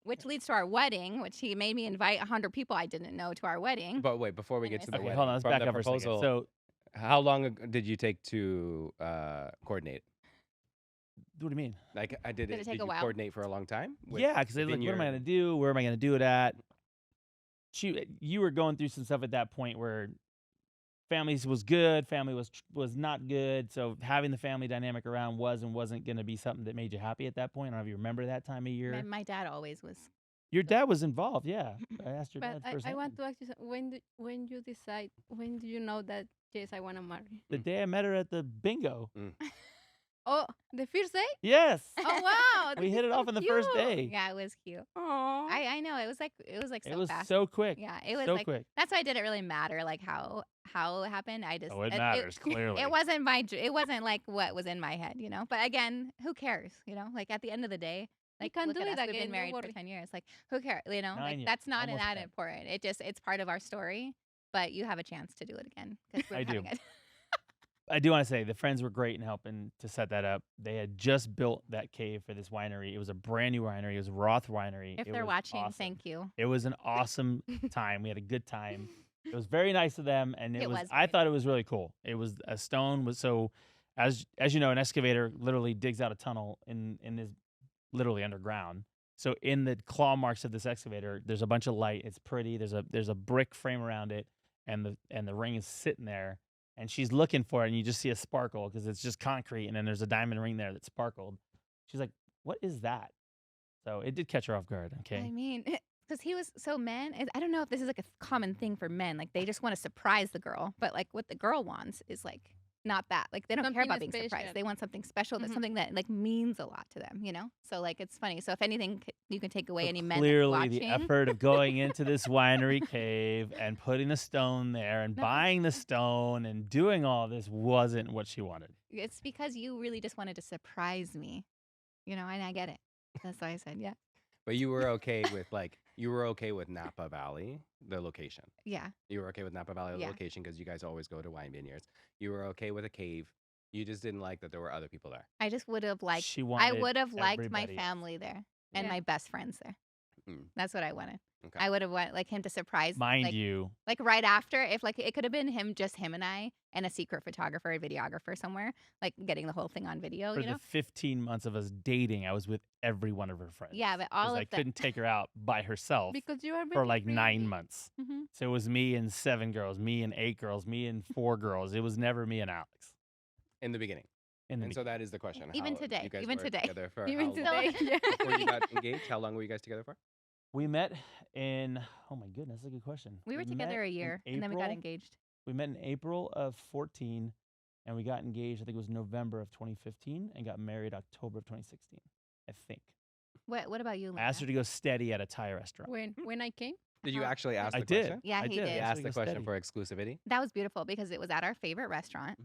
Which leads to our wedding, which he made me invite 100 people I didn't know to our wedding. But wait, before we get to the Anyways. Okay, wedding, hold on. Let's from back the up for a second. proposal, So, how long did you take to coordinate? what do you mean? Like, Did it take did a you while? coordinate for a long time? With- Yeah, because like, within what am I your- going to do? Where am I going to do it at? You were going through some stuff at that point where families was good, family was not good. So having the family dynamic around was and wasn't going to be something that made you happy at that point. I don't know if you remember that time of year. My dad always was. Your dad was involved, yeah. I asked your But dad first. I want to ask you when you decide, when do you know that yes, I want to marry? The day I met her at the bingo. Oh, the first day? Yes. Oh wow, We this hit is it so off on the first cute. day. Yeah, it was cute. Aw. I know it was like so It was fast. so quick. Yeah, it was so like quick. that's why it didn't really matter like how it happened. I just Oh, it matters, clearly. It wasn't it wasn't like what was in my head, you know. But again, who cares, you know? Like at the end of the day, like can look do at it us. We've again, been don't married for worry. 10 years. Like who cares, you know? 9 Like years, that's not almost that 10. important. It's part of our story. But you have a chance to do it again because we're I having do. it. I do want to say the friends were great in helping to set that up. They had just built that cave for this winery. It was a brand new winery. It was Roth Winery. If It they're was watching, awesome. thank you. It was an awesome time. We had a good time. It was very nice of them, and It was I great. thought it was really cool. It was a stone was so, as you know, an excavator literally digs out a tunnel in this literally underground. So in the claw marks of this excavator, there's a bunch of light. It's pretty. There's a brick frame around it, and the ring is sitting there, and she's looking for it, and you just see a sparkle because it's just concrete, and then there's a diamond ring there that sparkled. She's like, "What is that?" So it did catch her off guard. Okay. I mean, because he was so I don't know if this is like a common thing for men. Like they just want to surprise the girl, but like what the girl wants is like not that. Like they don't care Something about being special. surprised. They want something special. That's Mhm. something that like means a lot to them. You know. So like it's funny. So if anything, you can take away So any men clearly, that's the watching. effort of going into this winery cave and putting the stone there and No. buying the stone and doing all this wasn't what she wanted. It's because you really just wanted to surprise me. You know, and I get it. That's why I said yeah. But you were okay with Napa Valley, the location. Yeah. You were okay with Napa Valley, the Yeah. location, because you guys always go to wine vineyards. You were okay with a cave. You just didn't like that there were other people there. I just would have liked. She I wanted would have liked my everybody else. family there and Yeah. my best friends there. Mm. That's what I wanted. Okay. I would have wanted like him to surprise Mind like, you, like right after, if like it could have been just him and I and a secret photographer, a videographer somewhere, like getting the whole thing on video, for you know? the 15 months of us dating, I was with every one of her friends. Yeah, but 'Cause all I of the couldn't take her out by herself Because you are for very like 9 pretty. months. Mhm. So it was me and 7 girls, me and 8 girls, me and 4 girls. It was never me and Alex. In the beginning. In the And so that is the question. Even How today, You guys even were today. together for Even how today. long? Yeah. Before you got engaged, how long were you guys together for? We met in, oh my goodness, that's a good question. We were met together a in year and then we got April- engaged. We met in April of 14 and we got engaged, I think it was November of 2015 and got married October of 2016, I think. What about you, Lina? I asked her to go steady at a Thai restaurant. When I came, Did you Uh-huh. actually ask I the did. question? Yeah, I he did. did. You I asked to the go question steady. for exclusivity? That was beautiful because it was at our favorite restaurant.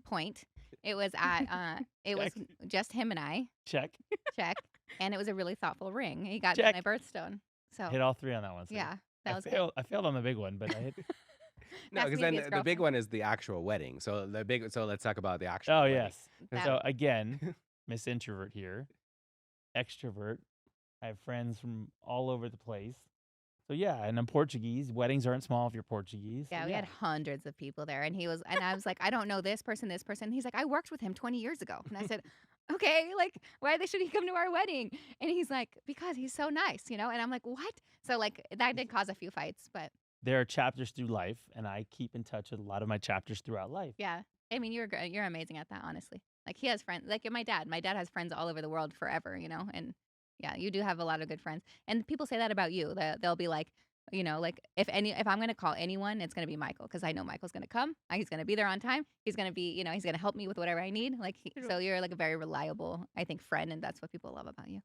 Point. It was at it was just him and I. Check. Check. And it was a really thoughtful ring. He got Check. my birthstone. So Hit all 3 on that one. see? yeah, that I was good. failed. I failed on the big one, but I hit. No, Ask because me then if his the big girlfriend- one is the actual wedding. So let's talk about the actual Oh wedding. yes. That- So again, Miss Introvert here, extrovert. I have friends from all over the place. So yeah, and I'm Portuguese. Weddings aren't small if you're Portuguese. So Yeah, we had hundreds of people there, and I was like, I don't know this person. He's like, I worked with him 20 years ago, and I said, okay, like, why should he come to our wedding? And he's like, because he's so nice, you know. And I'm like, what? So like that did cause a few fights, but There are chapters through life, and I keep in touch with a lot of my chapters throughout life. yeah, I mean, you're amazing at that, honestly. Like he has friends, like my dad. My dad has friends all over the world forever, you know. And yeah, you do have a lot of good friends, and people say that about you. They'll be like, you know, like if I'm gonna call anyone, it's gonna be Michael because I know Michael's gonna come. He's gonna be there on time. He's gonna be, you know, he's gonna help me with whatever I need. Like, True. so you're like a very reliable, I think, friend, and that's what people love about you.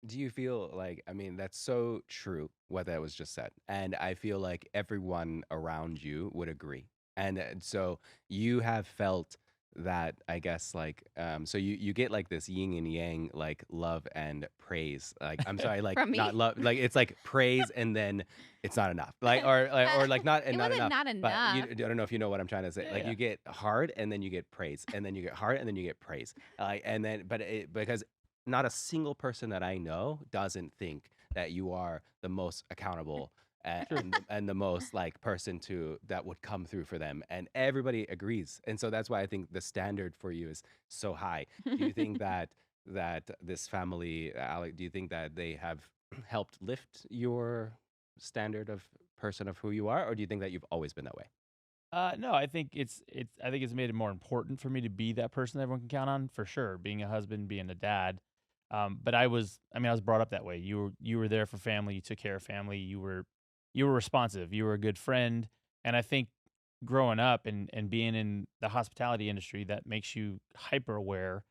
Do you feel like, I mean, that's so true what that was just said. And I feel like everyone around you would agree. And so you have felt that, I guess, like, so you get like this yin and yang, like love and praise. Like, I'm sorry, like From me? not love, like it's like praise and then it's not enough. Like, or like not, and It not wasn't enough. not But enough. I don't know if you know what I'm trying to say. Yeah, Like yeah. you get hard and then you get praise and then you get hard and then you get praise. And then, because not a single person that I know doesn't think that you are the most accountable and the most like person that would come through for them, and everybody agrees. And so that's why I think the standard for you is so high. Do you think that this family, Alec, do you think that they have helped lift your standard of person of who you are, or do you think that you've always been that way? No, I think it's made it more important for me to be that person that everyone can count on, for sure. Being a husband, being a dad. But I was brought up that way. You were there for family. You took care of family. You were responsive. You were a good friend. And I think growing up and being in the hospitality industry, that makes you hyper aware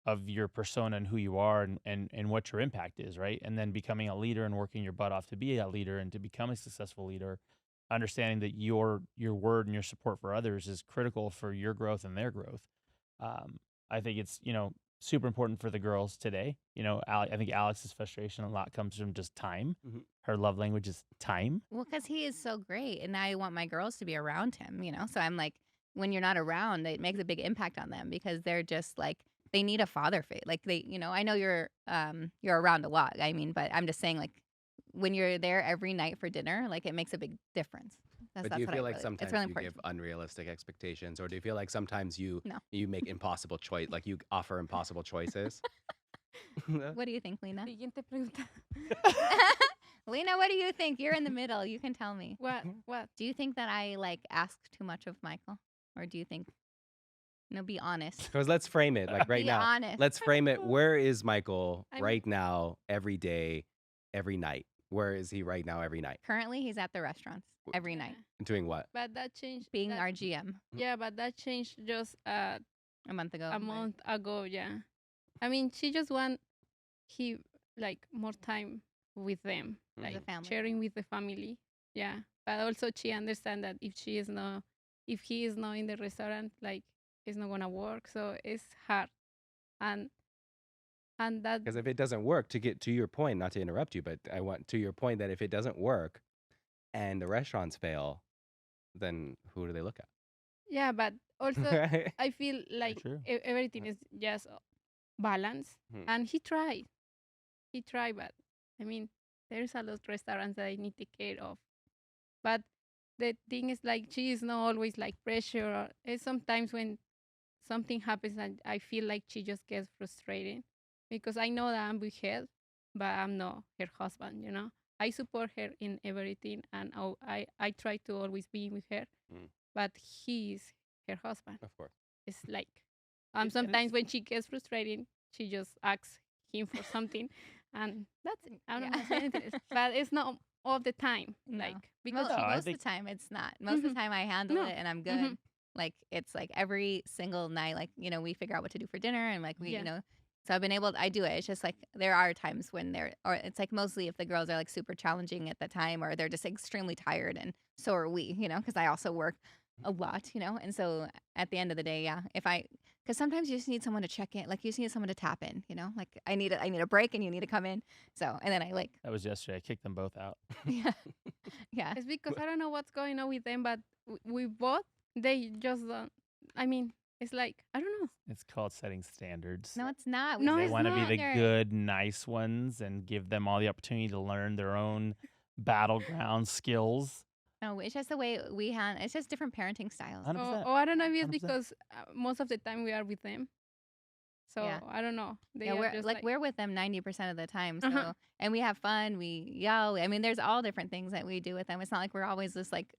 of your persona and who you are and what your impact is, right? And then becoming a leader and working your butt off to be a leader and to become a successful leader, understanding that your word and your support for others is critical for your growth and their growth. I think it's, super important for the girls today. I think Alex's frustration a lot comes from just time. Mhm. Her love language is time. Well, because he is so great, and I want my girls to be around him, you know. So I'm like, when you're not around, it makes a big impact on them because they're just like, they need a father figure. Like I know you're around a lot. I mean, but I'm just saying, like, when you're there every night for dinner, like, it makes a big difference. But do you feel like It's sometimes really you important. give unrealistic expectations, or do you feel like sometimes you No. make impossible choice, like you offer impossible choices? What do you think, Lina? Siguiente pregunta. Lina, what do you think? You're in the middle. You can tell me. What? Do you think that I like ask too much of Michael, or do you think? No, be honest. Because let's frame it like right Be now. honest. Let's frame it. Where is Michael I'm- right now, every day, every night? Where is he right now, every night? Currently, he's at the restaurants every night, Doing what? But that changed. being that, our GM Yeah, but that changed just a month ago. a month ago. Yeah, I mean, she just want he like more time with them, Mhm. like As a family. sharing with the family. Yeah, but also she understand that if he is not in the restaurant, like it's not gonna work. So it's hard, and that Because if it doesn't work, to get to your point, not to interrupt you, but I want to your point that if it doesn't work and the restaurants fail, then who do they look at? yeah, but also Right? I feel like true. everything is just balance. Hmm. And he tried, but I mean, there's a lot of restaurants that I need to take care of. But the thing is, like, she is not always like pressure. Or, it's sometimes when something happens and I feel like she just gets frustrated because I know that I'm with her, but I'm not her husband, you know? I support her in everything and I try to always be with her, Mm. but he is her husband. Of course. It's like And sometimes when she gets frustrated, she just asks him for something, and that's it. I don't know how to say anything else. But it's not all the time, No. like because Most, No, I most of think- the time, it's not. Most of Mhm. the time, I handle No. it and I'm good. Mhm. Like, it's like every single night, like, we figure out what to do for dinner and like Yeah. so I've been I do it. It's just like there are times when or it's like mostly if the girls are like super challenging at the time or they're just extremely tired, and so are we, because I also work a lot, and so at the end of the day, yeah, because sometimes you just need someone to check in, like you just need someone to tap in, like I need a break and you need to come in. So, and then I like, That was yesterday. I kicked them both out. yeah, yeah. it's because I don't know what's going on with them, but we both they just don't. I mean, it's like I don't know. It's called setting standards. No, it's not. No, They it's want to be not. the They're- good, nice ones and give them all the opportunity to learn their own battleground skills. No, it's just the way we handle. It's just different parenting styles. 100%. Or I don't know if it's 100%. because most of the time we are with them. So Yeah. I don't know. They Yeah, are we're just like we're with them 90% of the time. So, Uh-huh. and we have fun. We yell. I mean, there's all different things that we do with them. It's not like we're always just like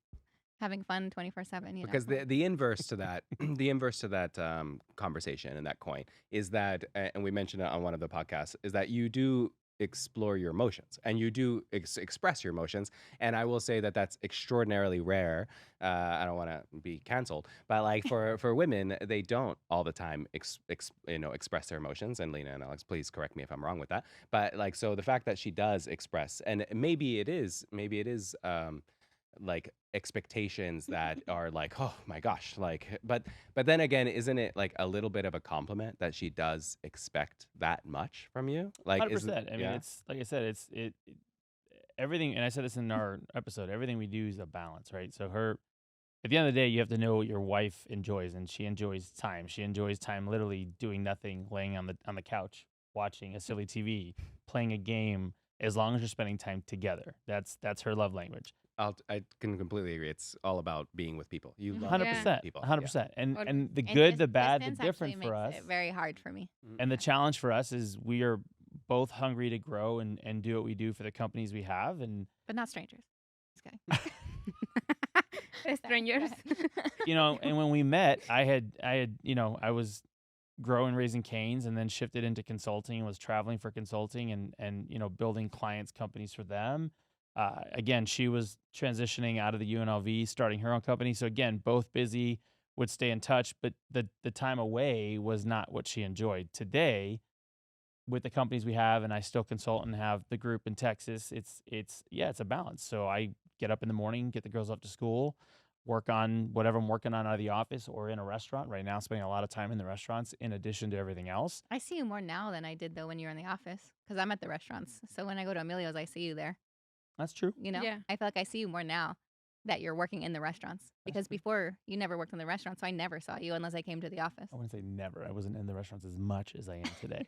having fun 24/7. Because the inverse to that, the inverse to that conversation and that coin is that, and we mentioned it on one of the podcasts, is that you do explore your emotions and you do express your emotions. And I will say that that's extraordinarily rare. I don't want to be canceled, but like for women, they don't all the time express their emotions. And Lina and Alex, please correct me if I'm wrong with that. But like, so the fact that she does express, and maybe it is like expectations that are like, oh my gosh, like, but then again, isn't it like a little bit of a compliment that she does expect that much from you? Like, 100%. I mean, it's like I said, it's everything, and I said this in our episode. Everything we do is a balance, right? So at the end of the day, you have to know what your wife enjoys, and she enjoys time. She enjoys time, literally doing nothing, laying on the couch, watching a silly TV, playing a game. As long as you're spending time together, that's her love language. I can completely agree. It's all about being with people. You love 100%. being with people. 100%. And Or- and the And good, the bad, the distance actually different for us. makes it very hard for me. And the challenge for us is we are both hungry to grow and do what we do for the companies we have. And, But not strangers. Just kidding. strangers. and when we met, I had, I was growing, raising canes, and then shifted into consulting and was traveling for consulting and building clients' companies for them. Again, she was transitioning out of the UNLV, starting her own company. So again, both busy, would stay in touch, but the time away was not what she enjoyed. Today, with the companies we have, and I still consult and have the group in Texas, it's a balance. So I get up in the morning, get the girls up to school, work on whatever I'm working on out of the office or in a restaurant. Right now, spending a lot of time in the restaurants in addition to everything else. I see you more now than I did though when you were in the office because I'm at the restaurants. So when I go to Emilio's, I see you there. That's true. Yeah. I feel like I see you more now that you're working in the restaurants because before you never worked in the restaurant, so I never saw you unless I came to the office. I wouldn't say never. I wasn't in the restaurants as much as I am today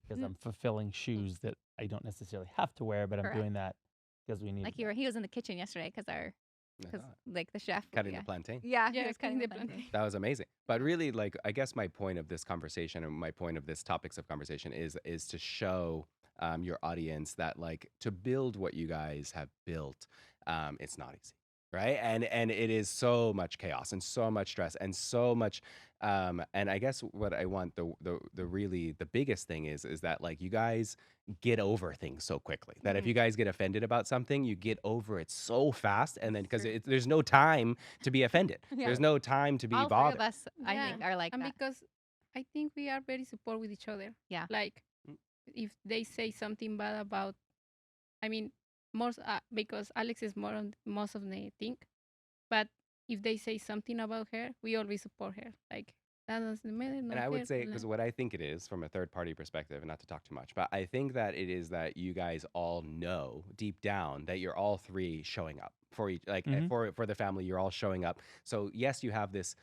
because I'm fulfilling shoes that I don't necessarily have to wear, but I'm Correct. doing that because we need. Like he was in the kitchen yesterday because like the chef Cutting the plantain. Yeah, he Yeah, was cutting the plantain. plantain. That was amazing. But really, like, I guess my point of this conversation and my point of this topics of conversation is to show your audience that, like, to build what you guys have built, it's not easy, right? And it is so much chaos and so much stress and so much. And I guess what I want the really the biggest thing is that, like, you guys get over things so quickly that if you guys get offended about something, you get over it so fast, and then because there's no time to be offended, Yeah. there's no time to be All three bothered. of us, I Yeah. think, are like And that. because I think we are very support with each other. Yeah. Like if they say something bad about, I mean, most because Alex is more on most of the thing, but if they say something about her, we always support her. Like that doesn't matter. And I would say, because what I think it is from a third party perspective, and not to talk too much, but I think that it is that you guys all know deep down that you're all three showing up for each, like for the family, you're all showing up. So yes, you have this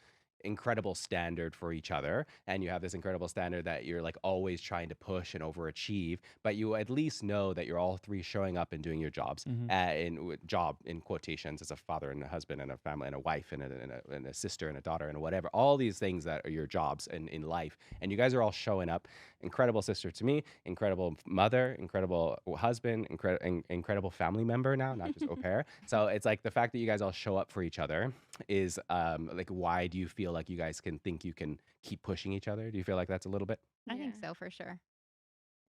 incredible standard for each other, and you have this incredible standard that you're like always trying to push and overachieve, but you at least know that you're all three showing up and doing your jobs, job in quotations, as a father and a husband and a family and a wife and a sister and a daughter and whatever, all these things that are your jobs in life, and you guys are all showing up. Incredible sister to me, incredible mother, incredible husband, incredible family member now, not just au pair. So it's like the fact that you guys all show up for each other is like, why do you feel like you guys can think you can keep pushing each other? Do you feel like that's a little bit? I think so, for sure.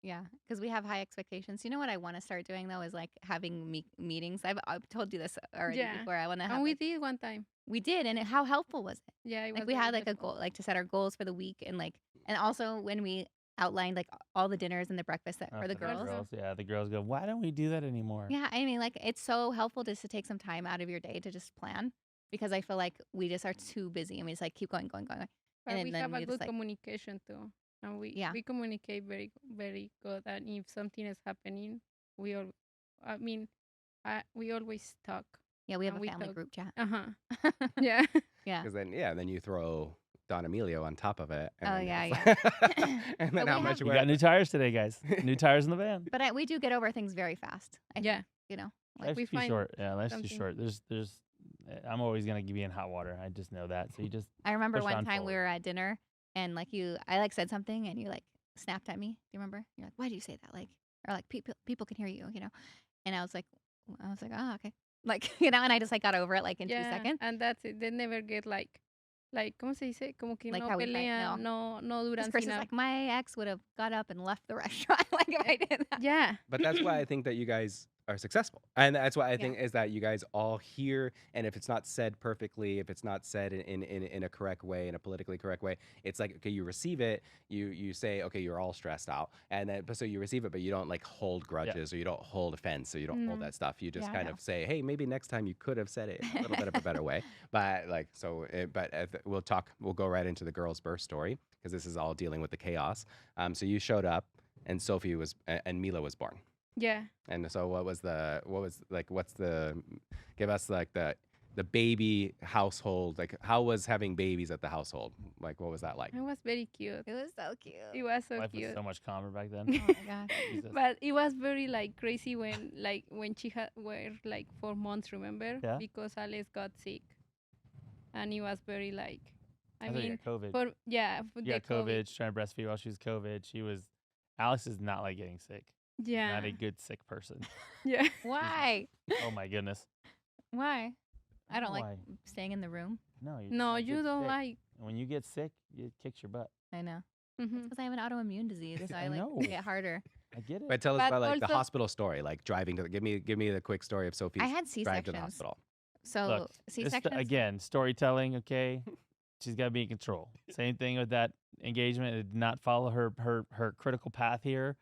Yeah, because we have high expectations. You know what I want to start doing though is like having meetings. I've told you this already before. I want to have. And we did one time. We did, and how helpful was it? Yeah, it was Like we had like helpful. a goal, like to set our goals for the week, and also when we outlined like all the dinners and the breakfast for the girls. Yeah, the girls go, why don't we do that anymore? Yeah, I mean, like it's so helpful just to take some time out of your day to just plan, because I feel like we just are too busy. I mean, it's like keep going. But And we then have a we good just, like- communication too, and we communicate very very good. And if something is happening, we always talk. Yeah, we have and a we family talk. group chat. Yeah. Yeah. Because then you throw Don Emilio on top of it. And Oh, then yeah, it's- and then But how we much have- We got new tires today, guys. New tires in the van. But we do get over things very fast. I Yeah. think, you know. Like we Life's too find short. Yeah, life's too something. short. There's I'm always gonna be in hot water. I just know that. So you just I remember push one on time we forward. were at dinner and like I like said something and you like snapped at me. Do you remember? You're like, why do you say that? Like, or like people can hear you, you know? And I was like, oh, okay. Like, you know, and I just like got over it like in 2 seconds. And that's it. They never get like ¿cómo se dice? Como que Like no how we fight, pelean, no Because duran Chris sin is nada. like, my ex would have got up and left the restaurant like if I did that. Yeah. But that's why I think that you guys are successful. And that's why I Yeah. think is that you guys all hear, and if it's not said perfectly, if it's not said in a correct way, in a politically correct way, it's like, okay, you receive it, you say, okay, you're all stressed out. And then, but so you receive it, but you don't like hold grudges or you don't hold offense, so you don't hold No. that stuff. You just Yeah, I kind know. of say, hey, maybe next time you could have said it a little bit of a better way. But like, so, we'll go right into the girl's birth story, because this is all dealing with the chaos. So you showed up, and and Mila was born. Yeah. And so give us like the baby household, like how was having babies at the household? Like, what was that like? It was very cute. It was so cute. It was so Life cute. was so much calmer back then. Oh my gosh. Jesus. But it was very like crazy when she were like 4 months, remember? Yeah. Because Alex got sick. And it was very like, I thought you mean, got COVID. for You the got COVID. She's trying to breastfeed while she was COVID. Alex is not like getting sick. Yeah. Not a good sick person. Yeah. Why? Oh my goodness. Why? I don't like Why? staying in the room. No, you No, just you get don't sick. like. And when you get sick, it kicks your butt. I know. Mhm. Because I have an autoimmune disease, so I I like know. get harder. I get it. But tell us But about like the also- hospital story, like driving to give me the quick story of Sophie's I had drive to the C-sections. hospital. So Look, it's C-sections. again, storytelling, okay? She's got to be in control. Same thing with that engagement. It did not follow her critical path here.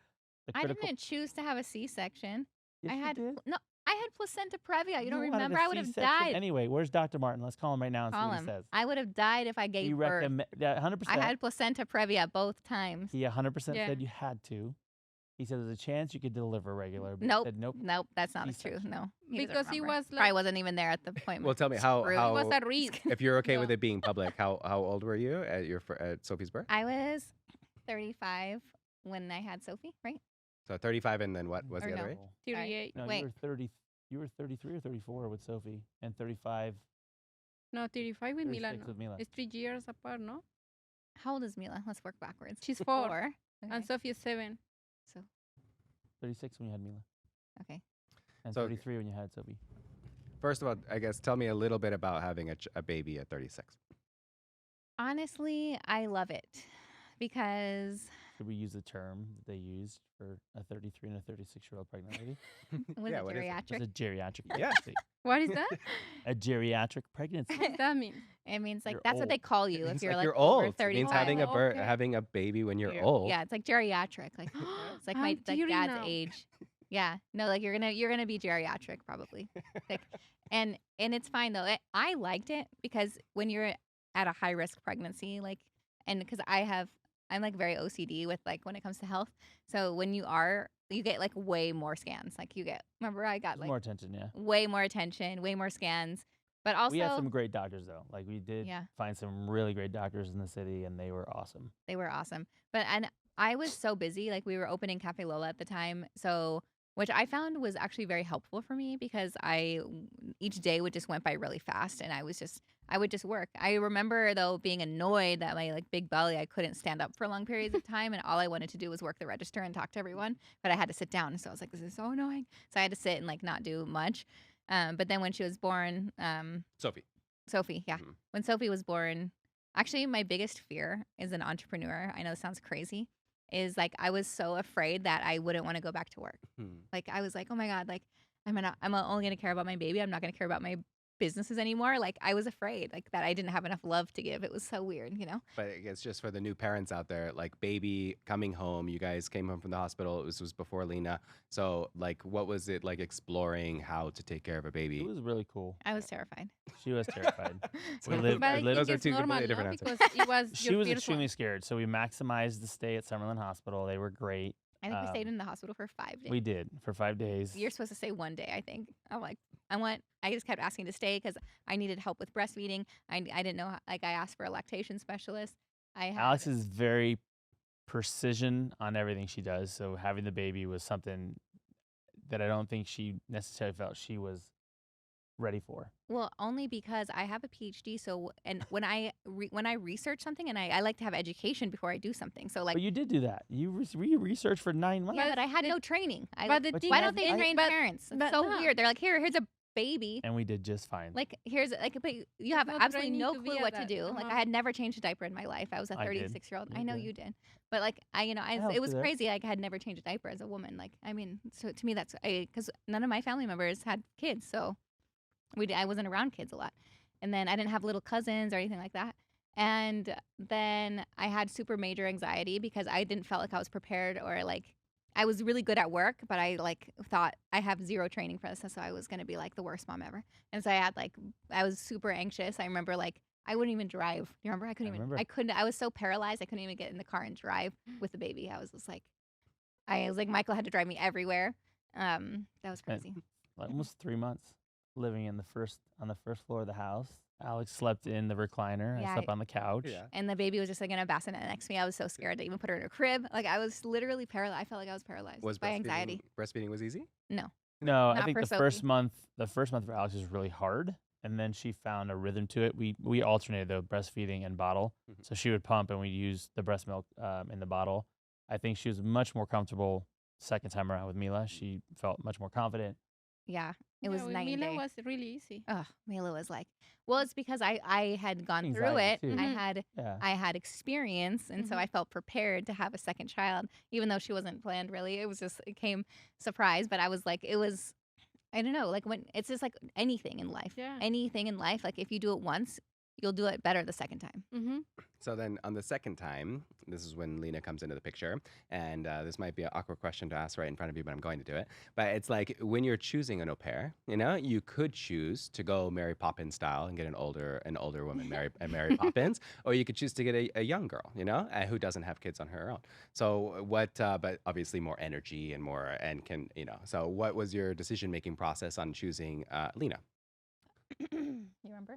The I critical, didn't choose to have a C-section. Yes, I you had did. no. I had placenta previa. You don't wanted remember? a I would have C-section died. Anyway, where's Dr. Martin? Let's call him right now and see Call what him. he says. I would have died if I gave He birth. recommend 100%. I had placenta previa both times. He 100% Yeah. said you had to. He said there's a chance you could deliver regular. But Nope. Said, nope. Nope, that's not true. C-section. No. He doesn't Because he remember. was Probably like, wasn't even there at the appointment. Well, tell me Screw it. it was how a risk. if you're okay with No. it being public, how old were you at Sophie's birth? I was 35 when I had Sophie, right? So 35, and then what was Or the other no. age? 38. No, Wait. you were 30. You were 33 or 34 with Sophie, and 35. No, 35 with 36 Mila. No. with Mila. It's 3 years apart, no? How old is Mila? Let's work backwards. She's 4. Okay. And Sophie is 7. So 36 when you had Mila, okay. and So- 33 when you had Sophie. First of all, I guess tell me a little bit about having a baby at 36. Honestly, I love it because Should we use the term that they used for a 33 and a 36-year-old pregnant lady? it was Yeah, a what is it? geriatric. It's a geriatric Yeah. pregnancy. What is that? A geriatric pregnancy. What does that mean? It means like You're that's what they old. call you if It's you're like like you're over old. It 35. means having Oh, okay. having a baby when you're You're- old. Yeah, it's like geriatric. Like it's like my I'm like teary dad's now. age. Yeah, no, like you're gonna be geriatric probably. Like, and it's fine though. I liked it because when you're at a high risk pregnancy, like, and because I'm like very OCD with like when it comes to health. So when you get like way more scans. Like you get, remember I got There's like more attention, yeah. way more attention, way more scans. But also We had some great doctors though. Like we did Yeah. find some really great doctors in the city, and they were awesome. they were awesome. But and I was so busy. Like we were opening Cafe Lola at the time, so which I found was actually very helpful for me because each day would just went by really fast, and I would just work. I remember though being annoyed that my like big belly, I couldn't stand up for long periods of time, and all I wanted to do was work the register and talk to everyone. But I had to sit down, so I was like, this is so annoying. So I had to sit and like not do much. But then when she was born, Sophie, yeah. Mhm. When Sophie was born, actually, my biggest fear as an entrepreneur, I know this sounds crazy, is like I was so afraid that I wouldn't want to go back to work. Hmm. Like I was like, oh my God, like I'm only gonna care about my baby. I'm not gonna care about my businesses anymore. Like I was afraid like that I didn't have enough love to give. It was so weird, you know? But I guess just for the new parents out there, like baby coming home, you guys came home from the hospital. This was before Lina. So like, what was it like exploring how to take care of a baby? It was really cool. I was terrified. She was terrified. So- We lived- But I we lived- think Those are it's two normal, completely different no? answers. Because it was She your was first extremely one. scared, so we maximized the stay at Summerlin Hospital. They were great. I think we stayed Um, in the hospital for 5 days. We did for 5 days. You're supposed to stay 1 day, I think. I'm like, I just kept asking to stay because I needed help with breastfeeding. I didn't know, like, I asked for a lactation specialist. I had, Alex is very precision on everything she does. So having the baby was something that I don't think she necessarily felt she was ready for. well, only because I have a PhD. So, and when I research something, and I like to have education before I do something. So, like, But you did do that. You researched for 9 months. yeah, But but I had the- no training. But the But thing Why you don't they I- train but- parents? It's but so no. weird. They're like, here's a baby. And we did just fine. Like here's like, but you have no absolutely training no to be clue at what to that. do. Like Uh-huh. I had never changed a diaper in my life. I was a I did. 36-year-old. You I know did. you did, but like helped it was you there. crazy. Like I had never changed a diaper as a woman. Like I mean, so to me that's because none of my family members had kids, so I wasn't around kids a lot, and then I didn't have little cousins or anything like that. And then I had super major anxiety because I didn't feel like I was prepared or like I was really good at work, but I like thought I have zero training for this, so I was gonna be like the worst mom ever. And so I was super anxious. I remember like I wouldn't even drive. You remember? I was so paralyzed. I couldn't even get in the car and drive with the baby. I was just like, Michael had to drive me everywhere. That was crazy. Like almost 3 months living on the first floor of the house. Alex slept in the recliner. Yeah, I slept on the couch. Yeah. And the baby was just like in a bassinet next to me. I was so scared to even put her in a crib. Like I was literally paralyzed. I felt like I was paralyzed Was by anxiety. breastfeeding was easy? No, Not I think for the first Sophie. month for Alex was really hard, and then she found a rhythm to it. We alternated though breastfeeding and bottle, Mhm. so she would pump and we use the breast milk in the bottle. I think she was much more comfortable second time around with Mila. She felt much more confident. Yeah, it was with night and Mila day. was really easy. Oh, Mila was like, well, it's because I had gone through it. Anxiety, too. Mhm. Yeah, I had experience, and so Mhm. I felt prepared to have a second child, even though she wasn't planned. Really, it came surprise. But I was like, I don't know, like when it's just like anything in life. Yeah. Anything in life, like if you do it once, you'll do it better the second time. Mm-hmm. So then on the second time, this is when Lina comes into the picture. And this might be an awkward question to ask right in front of you, but I'm going to do it. But it's like when you're choosing an au pair, you know, you could choose to go Mary Poppins style and get an older woman, Mary Poppins, or you could choose to get a young girl, you know, who doesn't have kids on her own. So but obviously more energy and more, and can, you know, so what was your decision-making process on choosing Lina? You remember?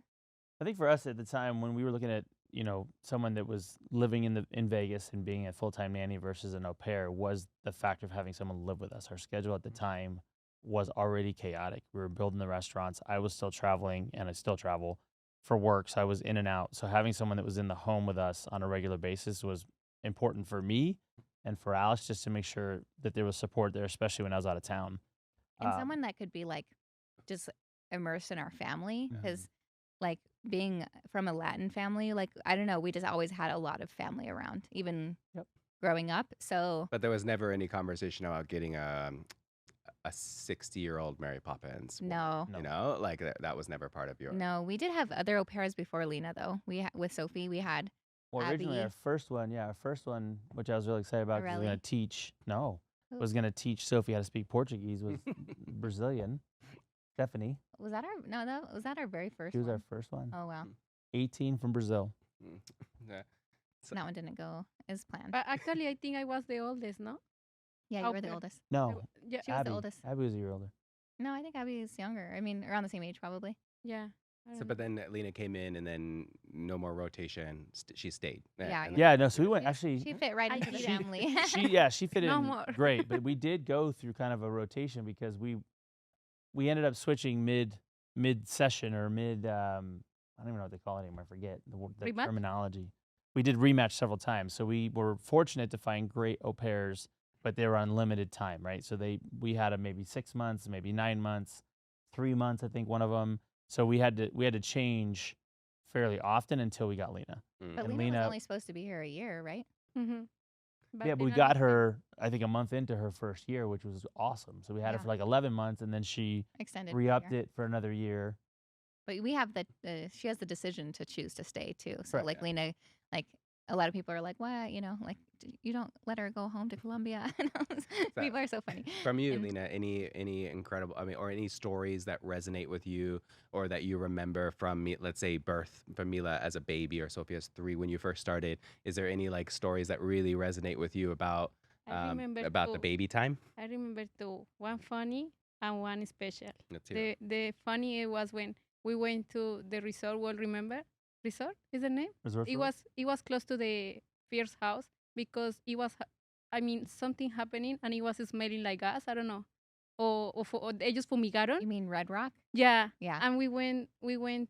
I think for us at the time when we were looking at, you know, someone that was living in Vegas and being a full-time nanny versus an au pair was the factor of having someone live with us. Our schedule at the time was already chaotic. We were building the restaurants. I was still traveling, and I still travel for work, so I was in and out. So having someone that was in the home with us on a regular basis was important for me and for Alex, just to make sure that there was support there, especially when I was out of town. And someone that could be like just immersed in our family, because like being from a Latin family, like I don't know, we just always had a lot of family around, even growing up. So, But there was never any conversation about getting a 60-year-old Mary Poppins. no. You know, like that was never part of your. No, we did have other au pairs before Lina, though. With Sophie, we had Well, originally Abby. our first one, which I was really excited about, was Aurelie. going to teach. No, Who? was going to teach Sophie how to speak Portuguese. Was Brazilian, Stephanie. Was that our was that our very first She was one? our first one. Oh wow, 18 from Brazil. Yeah. So- that one didn't go as planned. But actually, I think I was the oldest, no? Yeah, you were the okay. oldest. No, Yeah. She was Abby. the oldest. Abby was a year older. No, I think Abby is younger. I mean, around the same age probably. Yeah. I So, don't but then Lina came in, and then no more rotation. She stayed. Yeah, And Yeah, no. So we went actually. She fit right I into the didn't. family. She fit No in more. great, but we did go through kind of a rotation because we ended up switching mid session or mid I don't even know what they call it anymore. I forget the Rematch? terminology. We did rematch several times, so we were fortunate to find great au pairs, but they were on limited time, right? So we had them maybe 6 months, maybe 9 months, 3 months, I think one of them. So we had to change fairly often until we got Lina. But And Lina was Lina- only supposed to be here a year, right? Mm-hmm. Yeah, but we got her, I think, a month into her first year, which was awesome. So we had her Yeah. for like 11 months, and then she Extended. for a re-upped year. it for another year. But we have she has the decision to choose to stay too. So Right. like Lina, like a lot of people are like, what, you know, like you don't let her go home to Colombia. People are so funny. From you, And- Lina, any incredible, I mean, or any stories that resonate with you, or that you remember from, let's say, birth, from Mila as a baby or Sophia's 3 when you first started? Is there any like stories that really resonate with you about I remember the two. baby time? I remember two. One funny and one special. Let's hear it. The funny was when we went to the resort. Well, remember resort is the name? Resort It was close to the first house because it was. I mean, something happening and it was smelling like gas. I don't know. Or ellos fumigaron. You mean Red Rock? Yeah. Yeah. And we went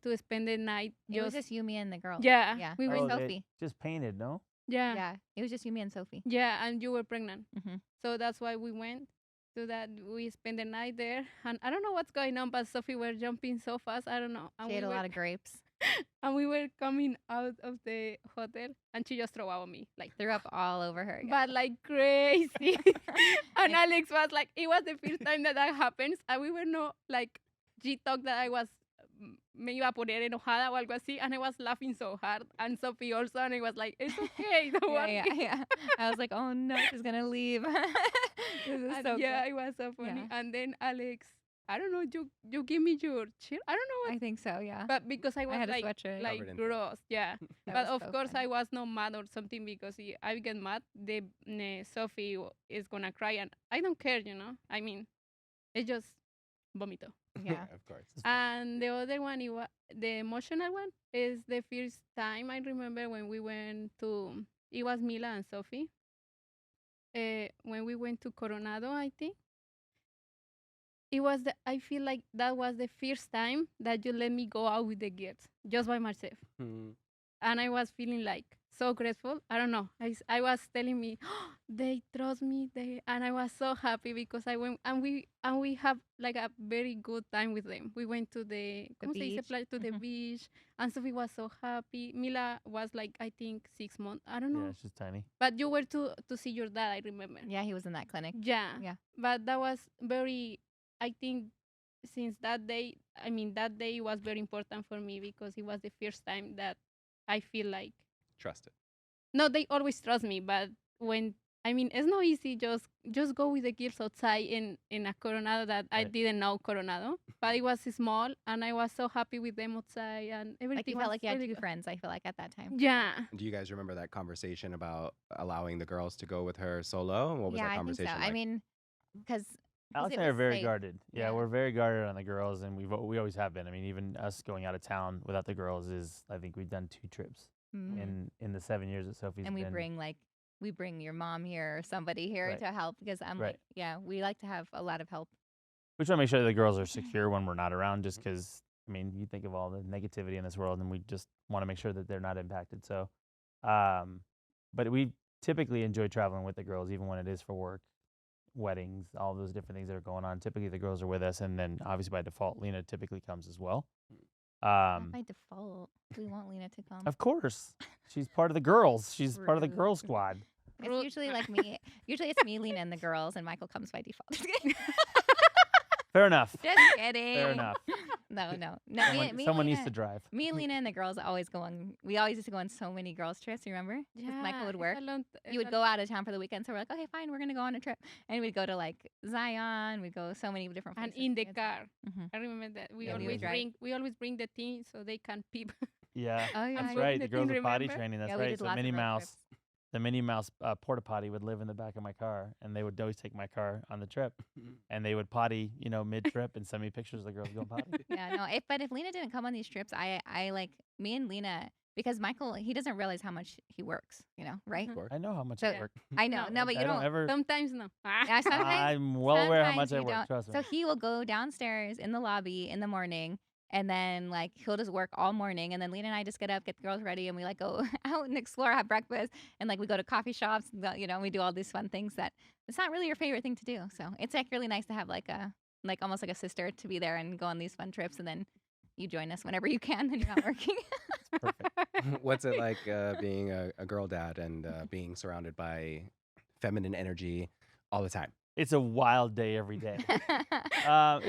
to spend the night. It was just you, me, and the girl. Yeah. Yeah. We Or went. Sophie. just painted, no? Yeah. Yeah. It was just you, me, and Sophie. Yeah, and you were pregnant. Mm-hmm. So that's why we went to that. We spent the night there. And I don't know what's going on, but Sophie were jumping so fast. I don't know. And She ate we a were, lot of grapes. and we were coming out of the hotel, and she just threw out on me. Like, Threw up all over her. Yeah. but like crazy. And Yeah. Alex was like, it was the first time that happens. And we were not like, she thought that I was, me iba a poner enojada o algo así. And I was laughing so hard. And Sophie also, and I was like, it's okay, don't worry. yeah. I was like, oh no, she's gonna leave. This is And so yeah, good. it was so funny. Yeah. And then Alex, I don't know, you give me your chair. I don't know what, I think so. Yeah. but because I was had a like sweatshirt. like Covered in- gross, yeah. That But was of so course, funny. I was not mad or something because I get mad, Sophie is gonna cry, and I don't care, you know. I mean, it's just vomito. Yeah. Of course. And the other one, the emotional one, is the first time I remember when we went to. It was Mila and Sophie. When we went to Coronado, I think. It was I feel like that was the first time that you let me go out with the kids just by myself, Hmm. and I was feeling like so grateful. I don't know. I was telling me, they trust me. And I was so happy because I went and we have like a very good time with them. We went to the ¿cómo se dice? beach. To the Mhm. beach, and Sophie was so happy. Mila was like I think 6 months. I don't know. Yeah, she's tiny. But you were to see your dad. I remember. Yeah, he was in that clinic. Yeah. Yeah. But that was very. I think since that day, I mean, that day was very important for me because it was the first time that I feel like, Trust it. no, they always trust me, but when, I mean, it's not easy just go with the girls outside in a Coronado that I Right. didn't know Coronado, but it was small and I was so happy with them outside and everything Like you was felt like you had really two good. friends, I feel like, at that time. Yeah. Do you guys remember that conversation about allowing the girls to go with her solo? What was Yeah, that I think so. conversation I like? mean, because Alex it and I are was very safe. guarded. Yeah, Yeah. we're very guarded on the girls, and we always have been. I mean, even us going out of town without the girls is, I think we've done 2 trips in the 7 years that Sophie's And been. we bring your mom here or somebody here Right. to help because I'm Right. like, yeah, we like to have a lot of help. We try to make sure the girls are secure when we're not around, just because, I mean, you think of all the negativity in this world, and we just want to make sure that they're not impacted. So, but we typically enjoy traveling with the girls, even when it is for work, weddings, all those different things that are going on. Typically, the girls are with us, and then obviously by default, Lena typically comes as well. Not by default. We want Lena to come. Of course, she's part of the girls. She's part of the girl Rude. squad. It's usually like me. Usually it's me, Lena, and the girls, and Michael comes by default. Fair enough. Just kidding. Fair enough. No. Someone needs Lena- to drive. Me, Lena, and the girls always go on. We always used to go on so many girls' trips. You remember? 'Cause Michael would it's work. a long You would go out of town for the weekend, so we're like, okay, fine, we're gonna go on a trip, and we'd go to like Zion. We'd go so many different and places. in the It's- car. Mhm. I remember that we Yeah, we would always drive. bring the team so they can peep. Yeah, Oh yeah, that's yeah. right. The The girls thing, are potty remember? training. That's Yeah, we right. did So lots of Minnie road Mouse, trips. the Minnie Mouse porta potty would live in the back of my car, and they would always take my car on the trip, and they would potty, mid trip, and send me pictures of the girls going potty. Yeah, no. But if Lena didn't come on these trips, I like me and Lena because Michael he doesn't realize how much he works. Right? Work. I know how much So- I work. I know. No, No, but you I don't don't. ever. Sometimes no. Yeah, sometimes. I'm well aware how much sometimes I you work. don't. Trust me. So he will go downstairs in the lobby in the morning, and then like he'll just work all morning, and then Lena and I just get up, get the girls ready, and we like go out and explore, have breakfast, and like we go to coffee shops, and we do all these fun things that it's not really your favorite thing to do. So it's like really nice to have like almost like a sister to be there and go on these fun trips, and then you join us whenever you can and you're not working. Perfect. What's it like being a girl dad and being surrounded by feminine energy all the time? It's a wild day every day.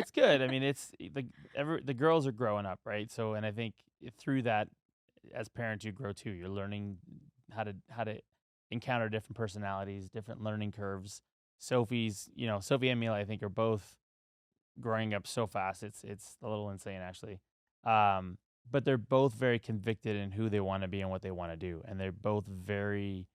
It's good. I mean, it's the girls are growing up, right? So, and I think through that, as parents, you grow too. You're learning how to encounter different personalities, different learning curves. Sophie and Mila, I think, are both growing up so fast. It's a little insane, actually. But they're both very convicted in who they want to be and what they want to do, and they're both very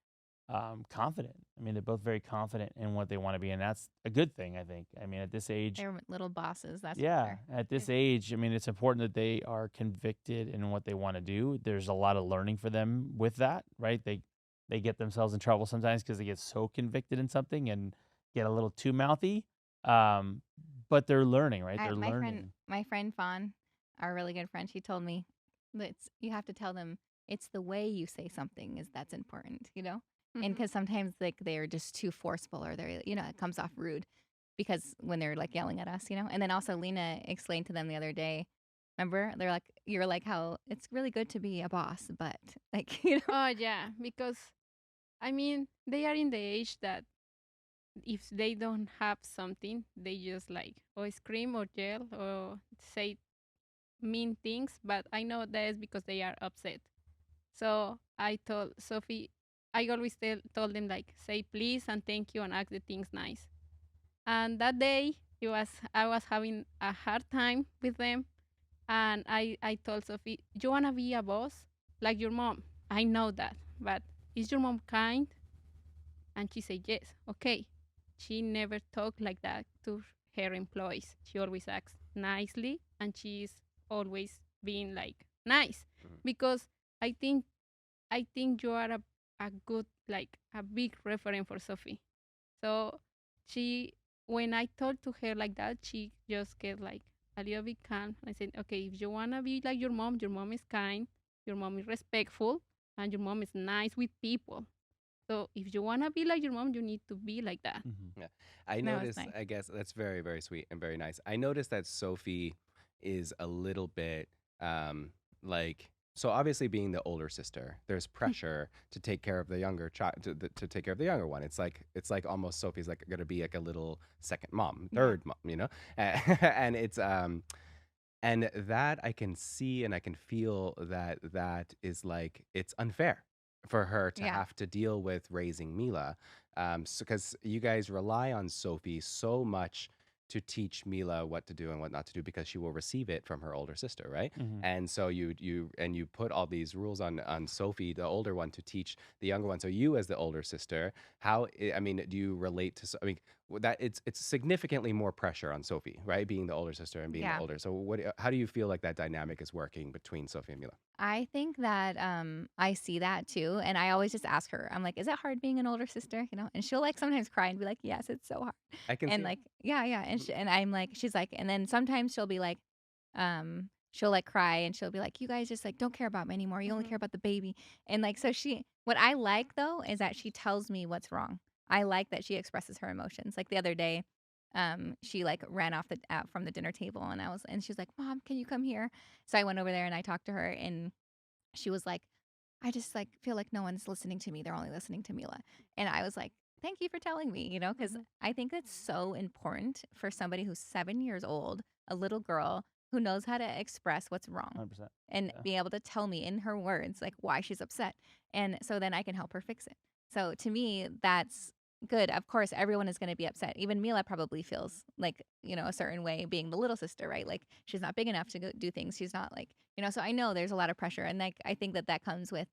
confident. I mean, they're both very confident in what they want to be, and that's a good thing, I think. I mean, at this age, They're little bosses. That's for yeah, sure. at this age, I mean, it's important that they are convicted in what they want to do. There's a lot of learning for them with that, right? They get themselves in trouble sometimes because they get so convicted in something and get a little too mouthy. But they're learning, right? They're learning. My friend Fawn, our really good friend, she told me that you have to tell them it's the way you say something that's important, and because sometimes like they're just too forceful or they're it comes off rude because when they're like yelling at us, and then also Lena explained to them the other day. Remember, they're like you're like how it's really good to be a boss, but like Oh yeah, because I mean they are in the age that if they don't have something, they just like or scream or yell or say mean things. But I know that is because they are upset. So I told Sophie, I always told them like say please and thank you and ask the things nice. And that day I was having a hard time with them, and I told Sophie, you wanna be a boss like your mom? I know that, but is your mom kind? And she said yes. Okay. She never talked like that to her employees. She always acts nicely, and she's always being like nice Mhm. because I think you are a good like a big reference for Sophie. So she when I talked to her like that, she just get like a little bit calm. I said, okay, if you wanna be like your mom is kind, your mom is respectful, and your mom is nice with people. So if you wanna be like your mom, you need to be like that. Mhm. Yeah. I That was noticed, nice. I guess that's very, very sweet and very nice. I noticed that Sophie is a little bit like So obviously, being the older sister, there's pressure to take care of the younger child, to take care of the younger one. It's like almost Sophie's like going to be like a little second mom, Yeah. third mom, and it's and that I can see and I can feel that is like it's unfair for her to Yeah. have to deal with raising Mila, because you guys rely on Sophie so much to teach Mila what to do and what not to do because she will receive it from her older sister, right? Hmm. And so you put all these rules on Sophie, the older one, to teach the younger one. So you, as the older sister, I mean, do you relate to? I mean, that it's significantly more pressure on Sophie, right? Being the older sister and being the Yeah. older. So how do you feel like that dynamic is working between Sophie and Mila? I think that I see that too. And I always just ask her, I'm like, is it hard being an older sister? And she'll like sometimes cry and be like, yes, it's so hard. I can And see it. like, yeah, yeah. And I'm like, she's like, and then sometimes she'll be like, she'll like cry and she'll be like, you guys just like don't care about me anymore. You only care about the baby. And like, so what I like though is that she tells me what's wrong. I like that she expresses her emotions. Like the other day, she like ran off from the dinner table and she's like, Mom, can you come here? So I went over there and I talked to her and she was like, I just like feel like no one's listening to me. They're only listening to Mila. And I was like, thank you for telling me, because I think it's so important for somebody who's 7 years old, a little girl who knows how to express what's wrong 100%. and Yeah. be able to tell me in her words like why she's upset. And so then I can help her fix it. So to me, that's good. Of course, everyone is going to be upset. Even Mila probably feels like, a certain way being the little sister, right? Like she's not big enough to go do things. She's not like, so I know there's a lot of pressure. And like, I think that comes with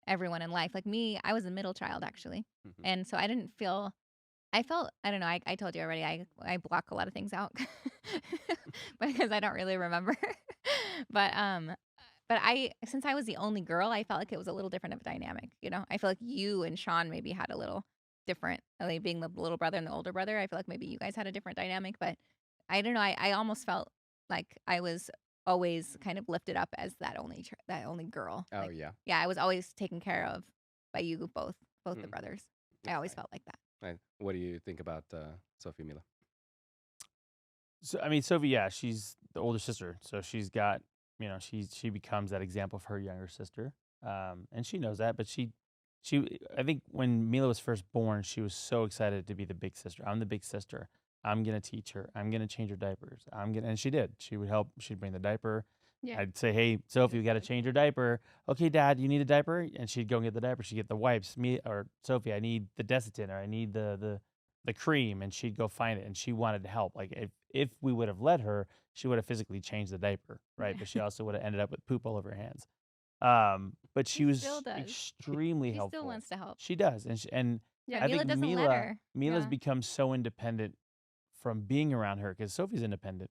everyone in life. Like me, I was a middle child actually. Mhm. And so I don't know. I told you already, I block a lot of things out because I don't really remember. but, since I was the only girl, I felt like it was a little different of a dynamic. I feel like you and Sean maybe had a little different, like being the little brother and the older brother. I feel like maybe you guys had a different dynamic, but I don't know. I almost felt like I was always kind of lifted up as that only girl. Oh Like, yeah. yeah, I was always taken care of by you both the Mm, brothers. I that's always nice. felt like that. What do you think about Sophie, Mila? So I mean, Sophie, yeah, she's the older sister, so she's got, she becomes that example of her younger sister, and she knows that. But I think when Mila was first born, she was so excited to be the big sister. I'm the big sister. I'm gonna teach her. I'm gonna change her diapers. And she did. She would help. She'd bring the diaper. Yeah. I'd say, hey, Sophie, we got to change her diaper. Okay, Dad, you need a diaper? And she'd go and get the diaper. She'd get the wipes. Me or Sophie, I need the Desitin, or I need the cream, and she'd go find it. And she wanted to help. Like if we would have let her, she would have physically changed the diaper, right? But she also would have ended up with poop all over her hands. But she She was still does. extremely She helpful. still wants to help. She does, and But Yeah. I Mila think doesn't let her. Mila's Yeah. become so independent from being around her because Sophie's independent.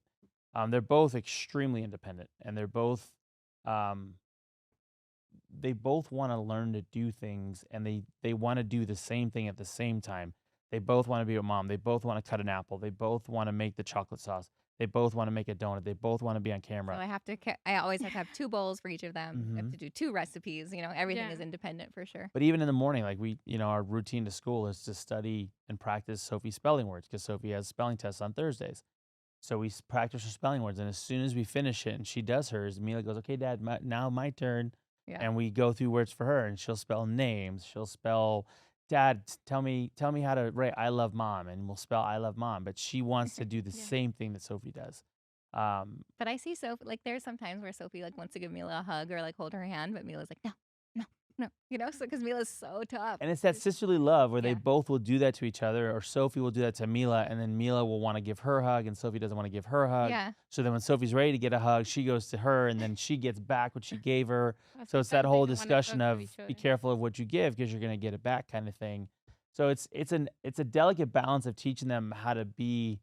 They're both extremely independent, and um, they both want to learn to do things, and they want to do the same thing at the same time. They both want to be with mom. They both want to cut an apple. They both want to make the chocolate sauce. They both want to make a donut. They both want to be on So camera. I always have to have 2 bowls for each of them. I have Hmm. to do 2 recipes. Everything Yeah. is independent for sure. But even in the morning, like our routine to school is to study and practice Sophie's spelling words because Sophie has spelling tests on Thursdays. So we practice her spelling words, and as soon as we finish it and she does hers, Mila goes, "Okay, Dad, now my turn." Yeah. And we go through words for her, and she'll spell names. She'll spell, "Dad, tell me how to write 'I love mom," and we'll spell "I love mom." But she wants to do the Yeah. same thing that Sophie does. But I see Sophie, like there's some times where Sophie like wants to give Mila a hug or like hold her hand, but Mila's like, no, no, no, so because Mila's so tough. And it's that sisterly love where they Yeah. both will do that to each other, or Sophie will do that to Mila, and then Mila will want to give her a hug, and Sophie doesn't want to give her a hug. Yeah. So then when Sophie's ready to get a hug, she goes to her, and then she gets back what she gave her. Or So it's that sometimes they whole don't wanna discussion talk to of each be other. careful of what you give because you're going to get it back kind of thing. So it's a delicate balance of teaching them how to be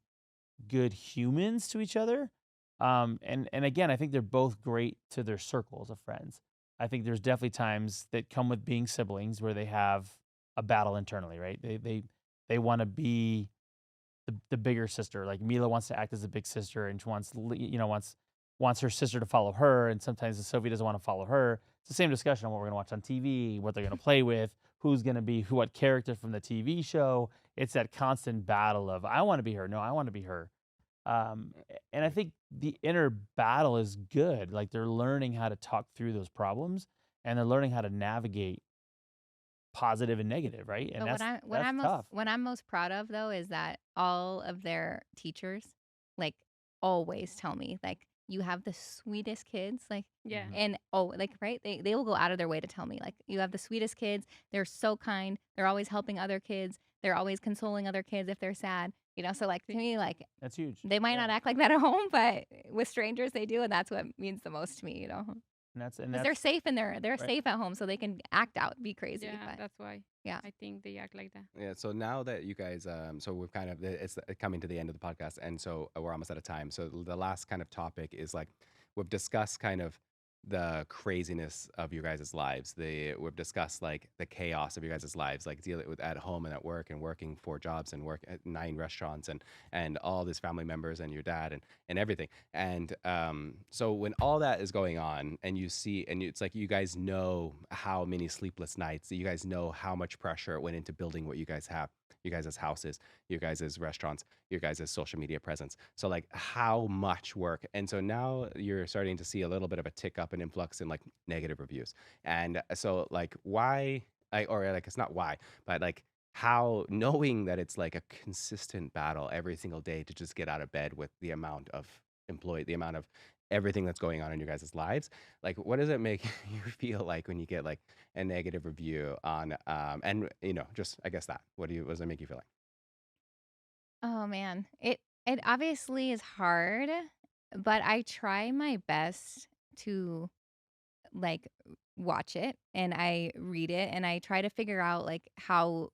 good humans to each other. And again, I think they're both great to their circles of friends. I think there's definitely times that come with being siblings where they have a battle internally, right? They want to be the bigger sister. Like Mila wants to act as a big sister, and she wants her sister to follow her, and sometimes Sophie doesn't want to follow her. It's the same discussion on what we're gonna watch on TV, what they're gonna play with, who's gonna be what character from the TV show. It's that constant battle of I want to be her, no, I want to be her. And I think the inner battle is good. Like they're learning how to talk through those problems, and they're learning how to navigate positive and negative, right? And But that's tough. what I'm most proud of though is that all of their teachers like always tell me like you have the sweetest kids like Yeah. and like right they will go out of their way to tell me like you have the sweetest kids, they're so kind, they're always helping other kids, they're always consoling other kids if they're sad, so like to me like That's huge. they might Yeah. not act like that at home, but with strangers they do, and that's what means the most to me. And Because they're safe and they're right. safe at home, so they can act out, be crazy. Yeah, But that's why. Yeah. I think they act like that. Yeah. So now that you guys, so we've kind of, it's coming to the end of the podcast, and so we're almost out of time. So the last kind of topic is like, we've discussed kind of the craziness of your guys' lives. We've discussed like the chaos of your guys' lives, like dealing with at home and at work and working 4 jobs and work at 9 restaurants and all these family members and your dad and everything. And so when all that is going on and you see, and it's like you guys know how many sleepless nights, you guys know how much pressure went into building what you guys have, you guys' houses, your guys' restaurants, your guys' social media presence. So like how much work. And so now you're starting to see a little bit of a tick up and influx in like negative reviews. And so like why, or like it's not why, but like how, knowing that it's like a consistent battle every single day to just get out of bed with the amount of the amount of everything that's going on in your guys' lives, like what does it make you feel like when you get like a negative review on and just I guess that what does it make you feel like? oh man, it obviously is hard, but I try my best to like watch it and I read it and I try to figure out like how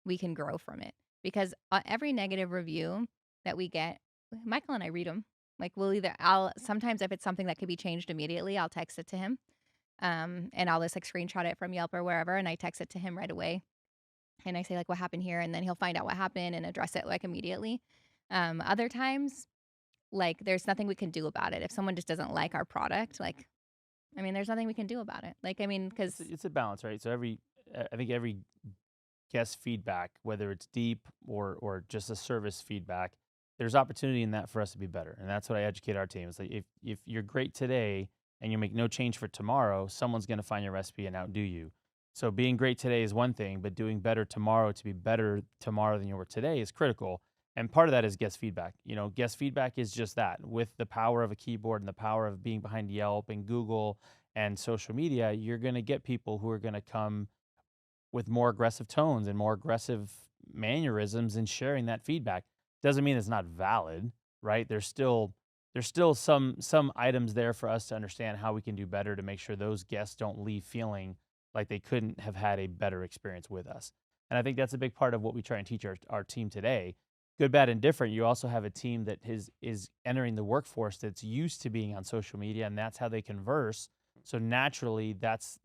we can grow from it because every negative review that we get, Michael and I read them. Like I'll sometimes if it's something that could be changed immediately, I'll text it to him. And I'll just like screenshot it from Yelp or wherever and I text it to him right away. And I say like what happened here and then he'll find out what happened and address it like immediately. Other times like there's nothing we can do about it. If someone just doesn't like our product, like I mean, there's nothing we can do about it. Like, I mean, because It's a balance, right? So I think every guest feedback, whether it's deep or just a service feedback, there's opportunity in that for us to be better. And that's what I educate our team. It's like if you're great today and you make no change for tomorrow, someone's going to find your recipe and outdo you. So being great today is one thing, but doing better tomorrow to be better tomorrow than you were today is critical. And part of that is guest feedback. Guest feedback is just that. With the power of a keyboard and the power of being behind Yelp and Google and social media, you're going to get people who are going to come with more aggressive tones and more aggressive mannerisms in sharing that feedback. Doesn't mean it's not valid, right? There's still some items there for us to understand how we can do better to make sure those guests don't leave feeling like they couldn't have had a better experience with us. And I think that's a big part of what we try and teach our team today. Good, bad, and different. You also have a team that is entering the workforce that's used to being on social media, and that's how they converse. So naturally, that's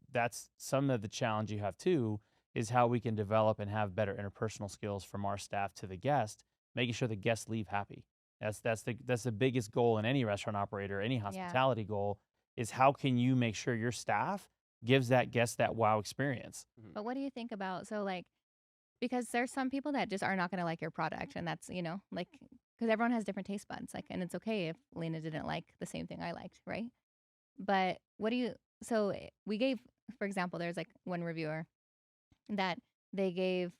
some of the challenge you have too, is how we can develop and have better interpersonal skills from our staff to the guest, making sure the guests leave happy. That's the biggest goal in any restaurant operator, any hospitality goal, is how can you make sure your staff gives that guest that wow experience. But what do you think about like because there's some people that just are not going to like your product, and that's like because everyone has different taste buds, like, and it's okay if Lena didn't like the same thing I liked, right? But what do you? So we gave, for example, there's like one reviewer that they gave.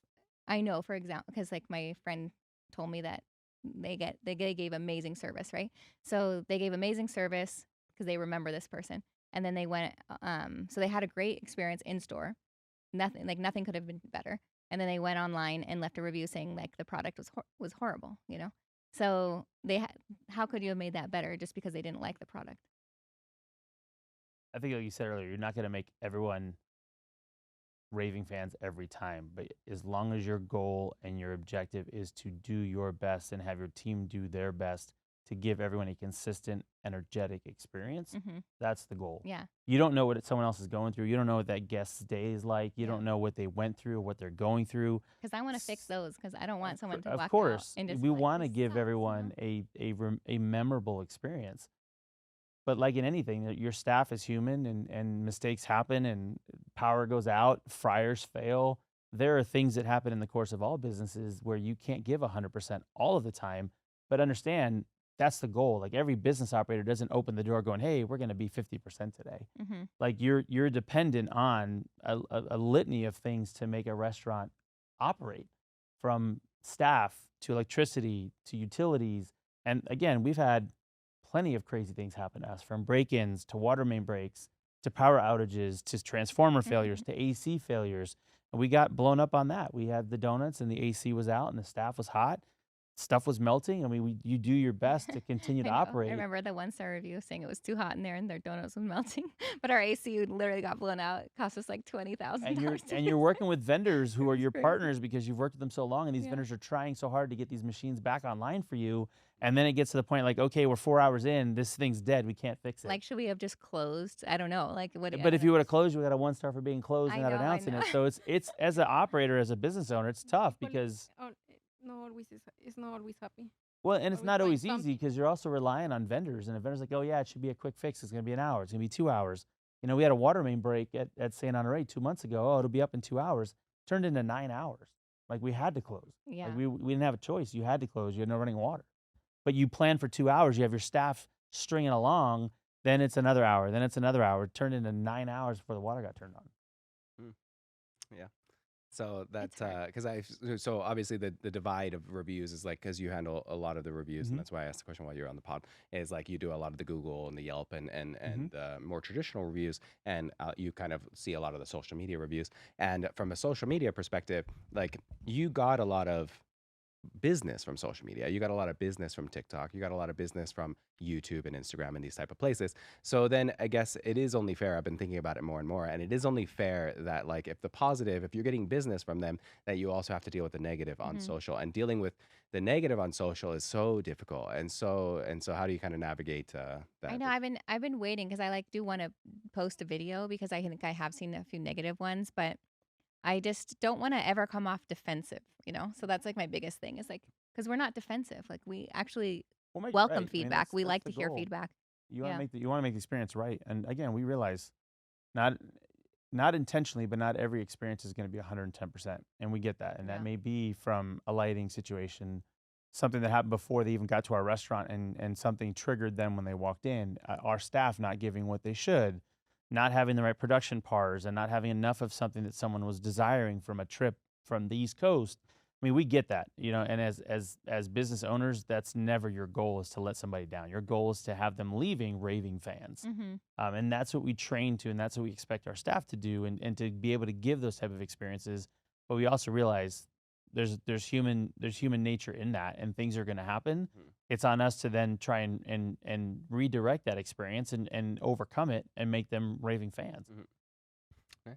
I know, for example, because like my friend told me that they gave amazing service, right? So they gave amazing service because they remember this person, and then they went. So they had a great experience in store. Nothing could have been better. And then they went online and left a review saying like the product was horrible. So how could you have made that better just because they didn't like the product? I think like you said earlier, you're not going to make everyone raving fans every time, but as long as your goal and your objective is to do your best and have your team do their best to give everyone a consistent, energetic experience, that's the goal. Yeah. You don't know what someone else is going through. You don't know what that guest's day is like. You don't know what they went through or what they're going through. Because I want to fix those, because I don't want someone to walk out. Of course, and just we be like, want to "This give sucks," everyone a memorable experience. But like in anything, your staff is human and mistakes happen and power goes out, fryers fail. There are things that happen in the course of all businesses where you can't give 100% all of the time, but understand that's the goal. Like every business operator doesn't open the door going, hey, we're going to be 50% today. Mm-hmm. Like you're dependent on a litany of things to make a restaurant operate, from staff to electricity to utilities. And again, we've had plenty of crazy things happen to us, from break-ins to water main breaks to power outages to transformer failures to AC failures. And we got blown up on that. We had the donuts and the AC was out and the staff was hot. Stuff was melting. I mean, you do your best to continue to I know. operate. I remember the 1-star review saying it was too hot in there and their donuts was melting. But our AC literally got blown out. It cost us like $20,000. And you're working with vendors who are your crazy. partners because you've worked with them so long, and these vendors are trying so hard to get these machines back online for you. And then it gets to the point like, okay, we're 4 hours in, this thing's dead, we can't fix it. Like, should we have just closed? I don't know. Like, what? But if you would have closed, you got a 1-star for being closed and not I announcing know. it. So it's as an operator, as a business owner, it's tough because It's not always happy. well, and it's always not find always easy something. because you're also relying on vendors, and a vendor's like, oh yeah, it should be a quick fix. It's going to be an hour. It's going to be 2 hours. You know, we had a water main break at St. Honoré 2 months ago. Oh, it'll be up in 2 hours. Turned into 9 hours. Like we had to close. Yeah. Like we didn't have a choice. You had to close. You had no running water. But you plan for 2 hours. You have your staff stringing along. Then it's another hour. Then it's another hour. It turned into 9 hours before the water got turned on. Yeah. So that's hard. because so obviously the divide of reviews is like, because you handle a lot of the reviews, and that's why I asked the question while you're on the pod, is like you do a lot of the Google and the Yelp and more traditional reviews, and you kind of see a lot of the social media reviews. And from a social media perspective, like you got a lot of business from social media. You got a lot of business from TikTok. You got a lot of business from YouTube and Instagram and these type of places. So then I guess it is only fair. I've been thinking about it more and more, and it is only fair that like if you're getting business from them, that you also have to deal with the negative on social, and dealing with the negative on social is so difficult. And so how do you kind of navigate that? I know. I've been waiting because I do want to post a video because I think I have seen a few negative ones, but I just don't want to ever come off defensive, you know? So that's like my biggest thing is like, because we're not defensive. Like we actually welcome feedback. We like to hear feedback. You want to make the experience right. And again, we realize not intentionally, but not every experience is going to be 110%. And we get that. And that may be from a lighting situation, something that happened before they even got to our restaurant, and something triggered them when they walked in. Our staff not giving what they should, not having the right production pars, and not having enough of something that someone was desiring from a trip from the East Coast. I mean, we get that, you know, and as business owners, that's never your goal, is to let somebody down. Your goal is to have them leaving raving fans. And that's what we train to, and that's what we expect our staff to do, and to be able to give those type of experiences. But we also realize there's human nature in that, and things are going to happen. It's on us to then try and redirect that experience and overcome it and make them raving fans. Okay.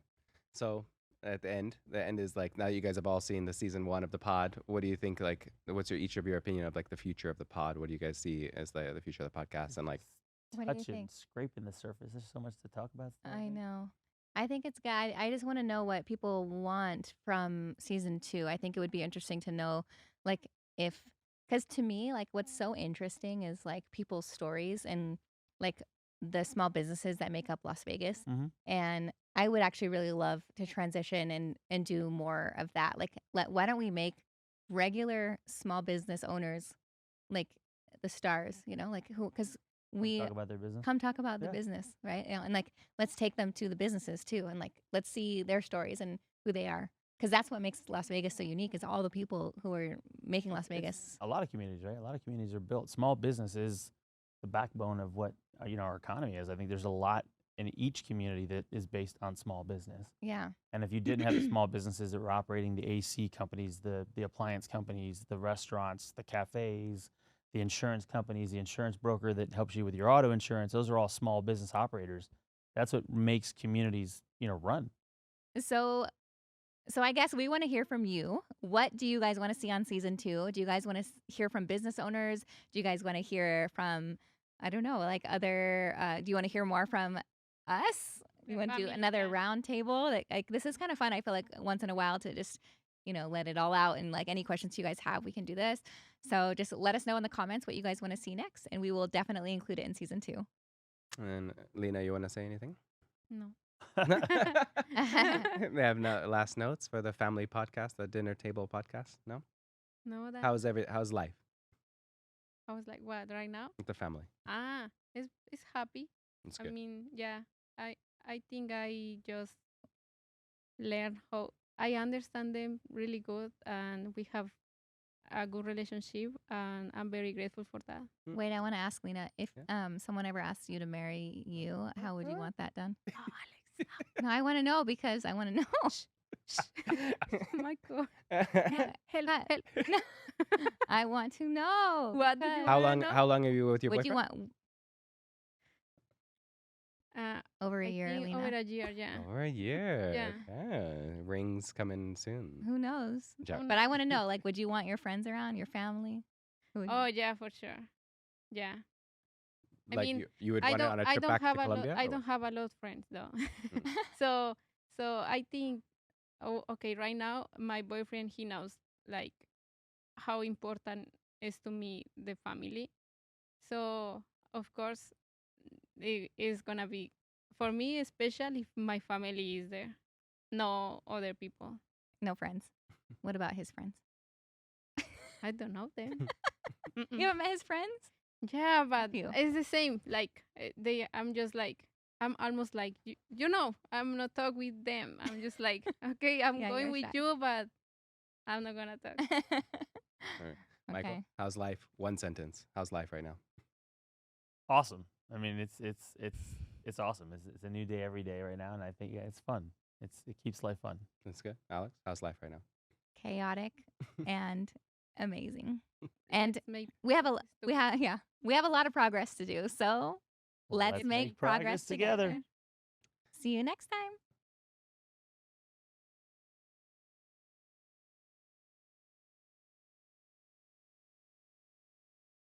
So at the end is like, now you guys have all seen the season 1 of the pod. What do you think? Like, what's each of your opinion of like the future of the pod? What do you guys see as the future of the podcast? And like, What do you think? Scraping the surface. There's so much to talk about. I know. I think it's good. I just want to know what people want from season 2. I think it would be interesting to know, like, because to me, like, what's so interesting is like people's stories and like the small businesses that make up Las Vegas. And I would actually really love to transition and do more of that. Like, why don't we make regular small business owners like the stars, you know, like who, because we talk about their business. Come talk about the business, right? You know, and like, let's take them to the businesses too, and like, let's see their stories and who they are, because that's what makes Las Vegas so unique, is all the people who are making Las Vegas. A lot of communities, right? A lot of communities are built. Small business is the backbone of what our economy is. I think there's a lot in each community that is based on small business. Yeah. And if you didn't have the small businesses that were operating, the AC companies, the appliance companies, the restaurants, the cafes, the insurance companies, the insurance broker that helps you with your auto insurance, those are all small business operators. That's what makes communities, run. So I guess we want to hear from you. What do you guys want to see on season 2? Do you guys want to hear from business owners? Do you guys want to hear from, I don't know, like other, do you want to hear more from us? We want to do another round table? Like this is kind of fun. I feel like once in a while to just, let it all out, and like any questions you guys have, we can do this. So just let us know in the comments what you guys want to see next, and we will definitely include it in season 2. And Lina, you want to say anything? No. They have no last notes for the family podcast, the dinner table podcast? No? No, that How's life? I was like, what right now? With the family. It's happy. That's I good. mean, yeah, I think I just learn how I understand them really good, and we have a good relationship, and I'm very grateful for that. Wait, I want to ask Lina, if Yeah. someone ever asked you to marry you, how would you want that done? Oh, Alex, No, I want to know because I want to know. oh my God, help, What? help. No. I want to know. What do you because- How wanna long? know? How long are you with your Would you boyfriend? want Uh, over a I year, think Lina? over a year, yeah. Over a year. Yeah. Okay. Rings coming soon. Who knows? Joke. Who But I want to know, like, would you want your friends around, your family? Who would Oh yeah, for sure. Yeah. I Like mean, you would I want it on don't. a I trip don't back have to a lot. Colombia? I or don't what? have a lot of friends though. so I think. Oh, okay. Right now, my boyfriend, he knows like how important is to me the family. So of course, it is gonna be for me special if my family is there, no other people. No friends. What about his friends? I don't know them. You Mm-mm. haven't met his friends? Yeah, but few. it's the same. Like I'm just like, I'm almost like, you know, I'm not talk with them. I'm just like, okay, I'm Yeah, going you're with shy. you, but I'm not gonna talk. All right. Michael, Okay. how's life? One sentence. How's life right now? Awesome. I mean, it's awesome. It's a new day every day right now, and I think it's fun. It keeps life fun. That's good. Alex, how's life right now? Chaotic and amazing. And Let's make we have a progress we have we have a lot of progress to do. So Well, let's make progress together. See you next time.